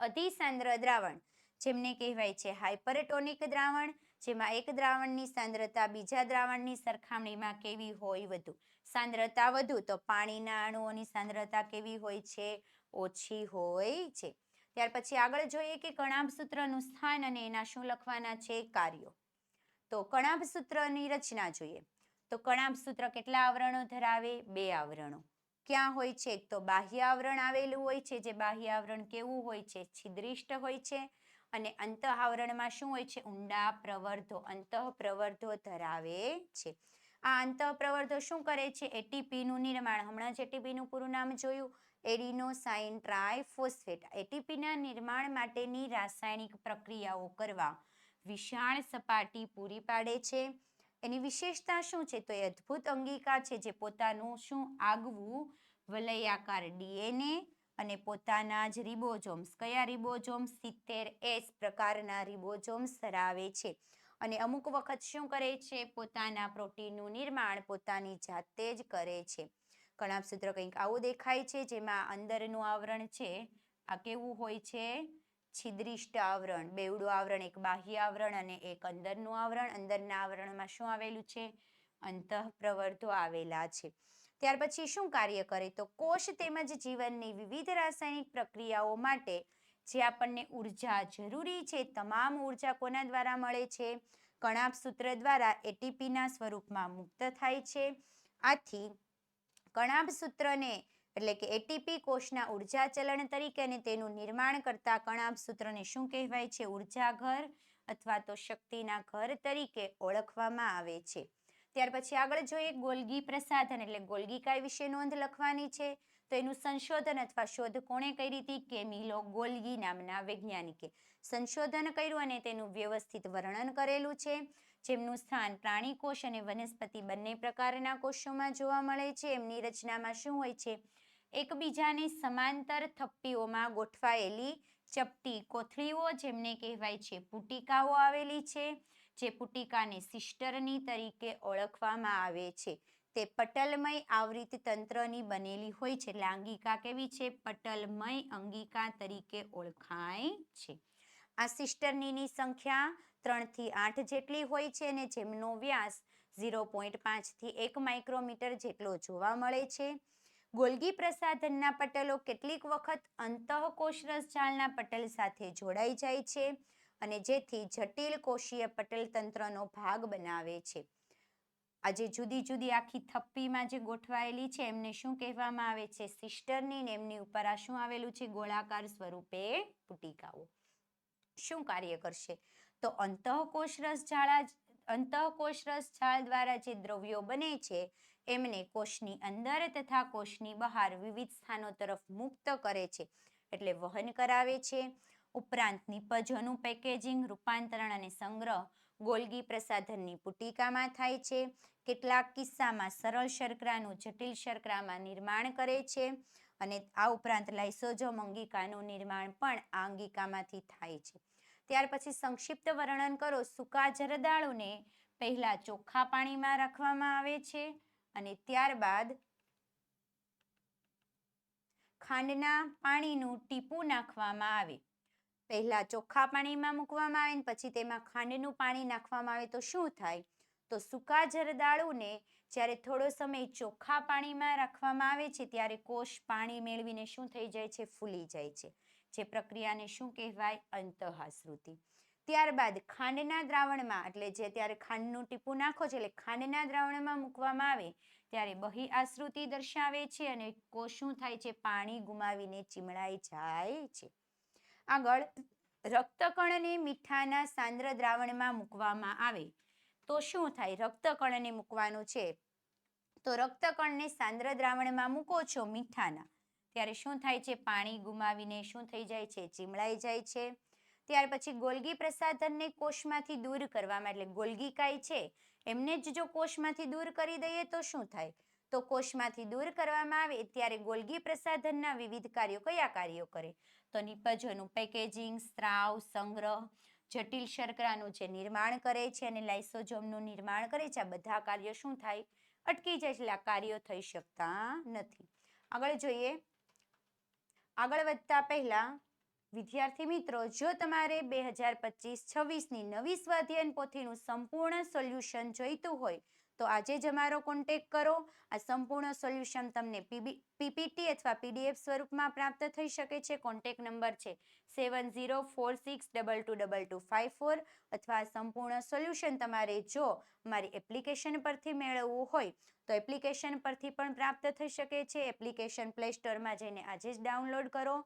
અતિસાંદ્ર દ્રાવણ, જેમને કહેવાય છે હાઇપરટોનિક દ્રાવણ, જેમાં એક દ્રાવણની સાંદ્રતા બીજા દ્રાવણની સરખામણીમાં કેવી હોય? વધુ. સાંદ્રતા વધુ તો પાણીના અણુઓની સાંદ્રતા કેવી હોય છે? ઓછી હોય છે. ત્યાર પછી આગળ જોઈએ કે કણાભ સૂત્રનું સ્થાન અને એના શું લખવાના છે? કાર્યો. તો કણાભ સૂત્રની રચના જોઈએ. તો કણાભ સૂત્ર કેટલા આવરણો ધરાવે? 2 આવરણો. ક્યાં હોય છે? એક તો બાહ્ય આવરણ આવેલું હોય છે, જે બાહ્ય આવરણ કેવું હોય છે? છિદ્રિષ્ટ હોય છે. અને અંતઃ આવરણમાં શું હોય છે? ઊંડા પ્રવર્ધો, અંતઃ પ્રવર્ધો ધરાવે છે. આ અંતઃ પ્રવર્ધો શું કરે છે? એટીપીનું નિર્માણ. હમણાં જ એટીપીનું પૂરું નામ જોયું, એડિનોસાઇન ટ્રાઇફોસ્ફેટ. એટીપીના નિર્માણ માટેની રાસાયણિક પ્રક્રિયાઓ કરવા વિશાળ સપાટી પૂરી પાડે છે. એની વિશેષતા શું છે? તો એ અદ્ભુત અંગિકા છે, જે પોતાનું શું આગવું વલયાકાર ડીએનએ અને પોતાના જ રિબોઝોમ્સ. કયા રિબોઝોમ્સ? 70S પ્રકારના રિબોઝોમ્સ ધરાવે છે. અને અમુક વખત શું કરે છે? પોતાના પ્રોટીનનું નિર્માણ પોતાની જાતે જ કરે છે. કણાભ સૂત્ર કંઈક આવું દેખાય છે, જેમાં અંદરનું આવરણ છે આ કેવું હોય છે? છિદ્રિષ્ટ આવરણ. બેવડું આવરણ, એક બાહ્ય આવરણ અને એક અંદરનું આવરણ. અંદરના આવરણમાં શું આવેલું છે? અંતઃ પ્રવર્ધો આવેલા છે. ત્યાર પછી શું કાર્ય કરે? તો કોષ તેમજ જીવનની વિવિધ રાસાયણિક પ્રક્રિયાઓ માટે જે આપણને ઉર્જા જરૂરી છે, તમામ ઉર્જા કોના દ્વારા મળે છે? કણાભ સૂત્ર દ્વારા એટીપીના સ્વરૂપમાં મુક્ત થાય છે. આથી કણાભ સૂત્રને એટલે કે એટીપી કોષના ઉર્જા ચલણ તરીકે અને તેનું નિર્માણ કરતા કણાભ સૂત્રને શું કહેવાય છે? ઉર્જાઘર અથવા તો શક્તિના ઘર તરીકે ઓળખવામાં આવે છે. ત્યાર પછી આગળ જોઈએ ગોલ્ગી પ્રસાધન એટલે ગોલ્ગી કાય વિશે નોંધ લખવાની છે. તો એનું સંશોધન અથવા શોધ કોણે કરી હતી? કેમિલો ગોલ્ગી નામના વૈજ્ઞાનિકે સંશોધન કર્યું અને તેનું વ્યવસ્થિત વર્ણન કરેલું છે, જેમનું સ્થાન પ્રાણી કોષ અને વનસ્પતિ બંને પ્રકારના કોષોમાં જોવા મળે છે. એમની રચનામાં શું હોય છે? એકબીજાને સમાંતર થપ્પીઓમાં ગોઠવાયેલી ચપટી કોથળીઓ, જેમને કહેવાય છે પુટિકાઓ આવેલી છે, જે પુટિકાને સિસ્ટરની તરીકે ઓળખવામાં આવે છે. તે પટલમય આવૃત તંત્રની બનેલી હોય છે, એટલે અંગિકા કેવી છે? પટલમય અંગિકા તરીકે ઓળખાય છે. આ સિસ્ટર્નીની સંખ્યા 3 થી 8 જેટલી હોય છે અને જેમનો વ્યાસ 0.5 થી 1 માઇક્રોમીટર જેટલો જોવા મળે છે. ગોલ્ગી પ્રસાધનના પટલો કેટલીક વખત અંતઃકોષરસ જાળના પટલ સાથે જોડાઈ જાય છે અને જેથી જટિલ કોષીય પટલ તંત્રનો ભાગ બનાવે છે. આ જે જુદી જુદી આખી થપ્પીમાં જે ગોઠવાયેલી છે એમને શું કહેવામાં આવે છે? સિસ્ટર્ની. એમની ઉપર આ શું આવેલું છે? ગોળાકાર સ્વરૂપે પુટિકાઓ. શું કાર્ય કરશે? તો અંતઃકોષરસ છાલ દ્વારા જે દ્રવ્યો બને છે એમને કોષની અંદર તથા કોષની બહાર વિવિધ સ્થાનો તરફ મુક્ત કરે છે, એટલે વહન કરાવે છે. ઉપરાંત નિપજોનું પેકેજિંગ, રૂપાંતરણ અને સંગ્રહ ગોલ્ગી પ્રસાધનની પુટિકામાં થાય છે. કેટલાક કિસ્સામાં સરળ શર્કરાનું જટિલ શર્કરામાં નિર્માણ કરે છે અને આ ઉપરાંત લાઇસોઝોમ અંગિકાનું નિર્માણ પણ આ અંગિકામાંથી થાય છે. ત્યાર પછી સંક્ષિપ્ત વર્ણન કરો. સૂકા જરદાળુને પહેલા ચોખ્ખા પાણીમાં રાખવામાં આવે છે અને ત્યારબાદ ખાંડના પાણીનું ટીપું નાખવામાં આવે. પહેલા ચોખ્ખા પાણીમાં મૂકવામાં આવે પછી તેમાં ખાંડનું પાણી નાખવામાં આવે તો શું થાય? તો સૂકા જરદાળુને જ્યારે થોડો સમય ચોખ્ખા પાણીમાં રાખવામાં આવે છે ત્યારે કોષ પાણી મેળવીને શું થઈ જાય છે? ફૂલી જાય છે. જે પ્રક્રિયાને શું કહેવાય? અંતઃઆશ્રુતિ. ત્યારબાદ ખાંડના દ્રાવણમાં, એટલે જે ત્યારે ખાંડનું ટીપું નાખો છો એટલે ખાંડના દ્રાવણમાં મૂકવામાં આવે ત્યારે બહિઆશ્રુતિ દર્શાવે છે અને કોષ શું થાય છે? પાણી ગુમાવીને ચીમળાઈ જાય છે. આગળ રક્તકણને મીઠાના સાંદ્ર દ્રાવણમાં મૂકવામાં આવે તો શું થાય? રક્તકણને મૂકવાનું છે તો રક્તકણને સાંદ્ર દ્રાવણમાં મૂકો છો મીઠાના, ત્યારે શું થાય છે? પાણી ગુમાવીને શું થઈ જાય છે? ચીમળાઈ જાય છે. ત્યાર પછી ગોલ્ગી પ્રસાધનને કોષમાંથી દૂર કરવામાં, એટલે ગોલ્ગી કાય છે એમને જ જો કોષમાંથી દૂર કરી દઈએ તો શું થાય? તો કોષમાંથી દૂર કરવામાં આવે ત્યારે ગોલ્ગી પ્રસાધનના વિવિધ કાર્યો, કયા કાર્યો કરે? તો નિપજોનું પેકેજિંગ, સ્ત્રાવ, સંગ્રહ, જટિલ શર્કરાનું જે નિર્માણ કરે છે અને લાઇસોઝોમનું નિર્માણ કરે છે. આ બધા કાર્યો શું થાય? અટકી જાય, એટલે આ કાર્યો થઈ શકતા નથી. આગળ જોઈએ. આગળ વધતા પહેલા વિદ્યાર્થી મિત્રો, જો તમારે 2025-26ની નવી સ્વાધ્યાયન પોથીનું સંપૂર્ણ સોલ્યુશન જોઈતું હોય તો આજે જ અમારો કોન્ટેક્ટ કરો. આ સંપૂર્ણ સોલ્યુશન તમને પીપીટી અથવા પીડીએફ સ્વરૂપમાં પ્રાપ્ત થઈ શકે છે. કોન્ટેક્ટ નંબર છે 7046222254 અથવા સંપૂર્ણ સોલ્યુશન તમારે જો અમારી એપ્લિકેશન પરથી મેળવવું હોય તો એપ્લિકેશન પરથી પણ પ્રાપ્ત થઈ શકે છે. એપ્લિકેશન પ્લે સ્ટોરમાં જઈને આજે જ ડાઉનલોડ કરો.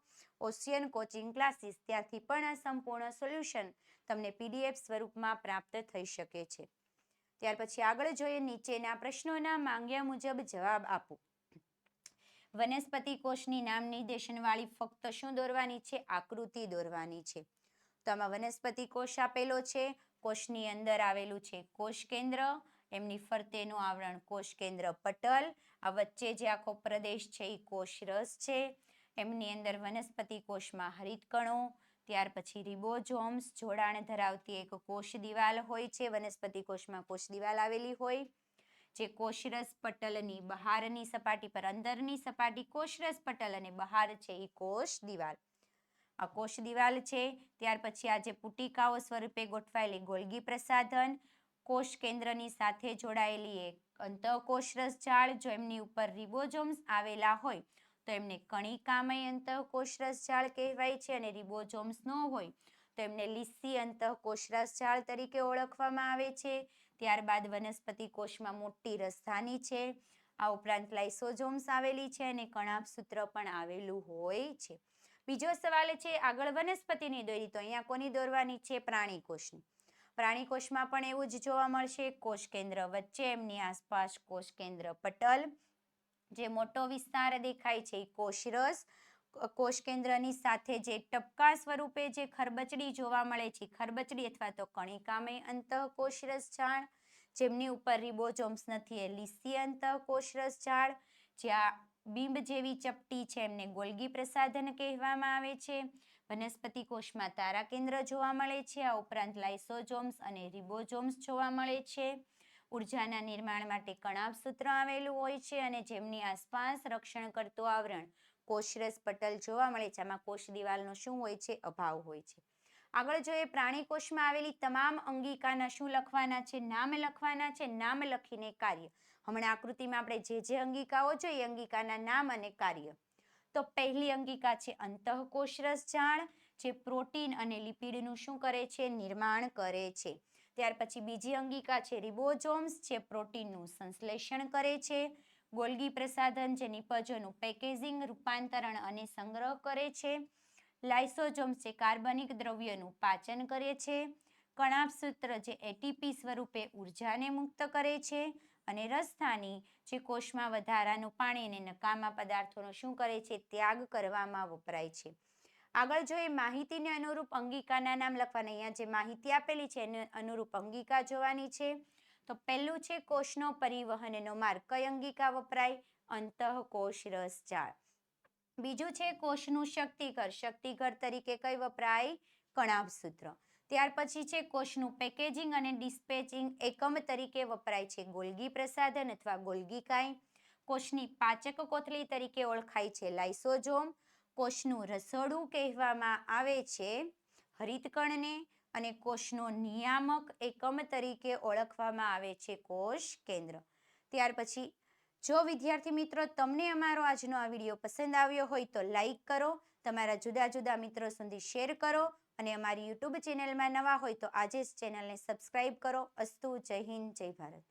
ઓશિયન કોચિંગ ક્લાસીસ, ત્યાંથી પણ આ સંપૂર્ણ સોલ્યુશન તમને પીડીએફ સ્વરૂપમાં પ્રાપ્ત થઈ શકે છે. ત્યાર પછી આગળ જોઈએ. નીચેના પ્રશ્નોના માંગ્યા મુજબ જવાબ આપો. વનસ્પતિ કોષની નામ નિર્દેશનવાળી ફક્ત શું દોરવાની છે? આકૃતિ દોરવાની છે. તો આમાં વનસ્પતિ કોષ આપેલો છે. કોષની અંદર આવેલું છે કોષ કેન્દ્ર, એમની ફરતેનું આવરણ કોષ કેન્દ્ર પટલ, આ વચ્ચે જે આખો પ્રદેશ છે એ કોષરસ છે. એમની અંદર વનસ્પતિ કોષમાં હરિતકણો, ત્યાર પછી રિબોઝોમ્સ, જોડાણ ધરાવતી એક કોષ દિવાલ હોય છે. વનસ્પતિ કોષમાં કોષ દિવાલ આવેલી હોય જે કોષરસ પટલની બહારની સપાટી પર, અંદરની સપાટી કોષરસ પટલ અને બહાર છે એ કોષ દિવાલ. આ કોષ દિવાલ છે. ત્યાર પછી આ જે પુટિકાઓ સ્વરૂપે ગોઠવાયેલી ગોલ્ગી પ્રસાધન, કોષ કેન્દ્રની સાથે જોડાયેલી એક અંતઃકોષરસ જાળ, જો એમની ઉપર રિબોઝોમ્સ આવેલા હોય તો એમને કણિકામય અંતઃકોષરસ જાળ કહેવાય છે અને રિબોઝોમ્સ ન હોય તો એમને લીસી અંતઃકોષરસ જાળ તરીકે ઓળખવામાં આવે છે. ત્યારબાદ વનસ્પતિ કોષમાં મોટી રસધાની છે. આ ઉપરાંત લાઇસોઝોમ્સ આવેલી છે અને કણાભસૂત્ર પણ આવેલું હોય છે. બીજો સવાલ છે આગળ વનસ્પતિની દોરી, તો અહીંયા કોની દોરવાની છે? પ્રાણી કોષની. પ્રાણી કોષમાં પણ એવું જ જોવા મળશે. કોષ કેન્દ્ર વચ્ચે, એમની આસપાસ કોષ કેન્દ્ર પટલ, જે મોટો વિસ્તાર દેખાય છે એ કોષરસ. કોષ કેન્દ્રની સાથે જે ટપકા સ્વરૂપે જે ખરબચડી જોવા મળે છે, ખરબચડી અથવા તો કણિકામય અંતઃકોષરસ જાળ, જેમની ઉપર રિબોઝોમ્સ નથી એ લીસી અંતઃકોષરસ જાળ. જ્યાં બીંબ જેવી ચપટી છે એમને ગોલ્ગી પ્રસાધન કહેવામાં આવે છે. વનસ્પતિ કોષમાં તારા કેન્દ્ર જોવા મળે છે. આ ઉપરાંત લાઇસોઝોમ્સ અને રિબોઝોમ્સ જોવા મળે છે. ઉર્જાના નિર્માણ માટે કણાભસૂત્ર આવેલું હોય છે અને જેમની આસપાસ રક્ષણ કરતું આવરણ કોષરસ પટલ જોવા મળે છે. આમાં કોષ દિવાલનો શું હોય છે? અભાવ હોય છે. આગળ જોઈએ. પ્રાણી કોષમાં આવેલી તમામ અંગિકાના શું લખવાના છે? નામ લખવાના છે. નામ લખીને કાર્ય. હમણાં આકૃતિમાં આપણે જે અંગિકાઓ જોઈએ અંગિકાના નામ અને કાર્ય. તો પહેલી અંગિકા છે અંતઃકોષરસ જાળ, જે પ્રોટીન અને લિપિડનું શું કરે છે? નિર્માણ કરે છે. ત્યાર પછી બીજી અંગિકા છે રિબોઝોમ્સ, જે પ્રોટીનનું સંશ્લેષણ કરે છે. ગોલ્ગી પ્રસાધન, જે નિપજોનું પેકેજિંગ, રૂપાંતરણ અને સંગ્રહ કરે છે. લાઇસોઝોમ્સ, જે કાર્બનિક દ્રવ્યનું પાચન કરે છે. કણાભસૂત્ર જે એટીપી સ્વરૂપે ઉર્જાને મુક્ત કરે છે અને રસધાની જે કોષમાં વધારાનું પાણી અને નકામા પદાર્થોનો શું કરે છે, ત્યાગ કરવામાં વપરાય છે. આગળ જોઈએ માહિતીને અનુરૂપ અંગિકાના નામ લખવાના. અહીંયા જે માહિતી આપેલી છે એને અનુરૂપ અંગિકા જોવાની છે. તો પહેલું છે કોષનો પરિવહનનો માર્ગ. કઈ અંગિકા વપરાય? અંતઃકોષ રસજાળ. બીજું છે કોષનું શક્તિઘર. શક્તિઘર તરીકે કઈ વપરાય? કણાભસૂત્ર. ત્યાર પછી છે કોષનું પેકેજિંગ અને ડિસ્પેચિંગ એકમ તરીકે વપરાય છે ગોલ્ગી પ્રસાધન અથવા ગોલ્ગી કાય. કોષની પાચક કોથળી તરીકે ઓળખાય છે લાઇસોઝોમ. કોષનું રસોડું કહેવામાં આવે છે હરિતકણને અને કોષનો નિયામક એકમ તરીકે ઓળખવામાં આવે છે કોષ કેન્દ્ર. ત્યાર પછી જો વિદ્યાર્થી મિત્રો તમને અમારો આજનો આ વિડીયો પસંદ આવ્યો હોય તો લાઈક કરો, તમારા જુદા જુદા મિત્રો સુધી શેર કરો અને અમારી યુટ્યુબ ચેનલમાં નવા હોય તો આજે જ ચેનલને સબસ્ક્રાઇબ કરો. અસ્તુ. જય હિન્દ, જય ભારત.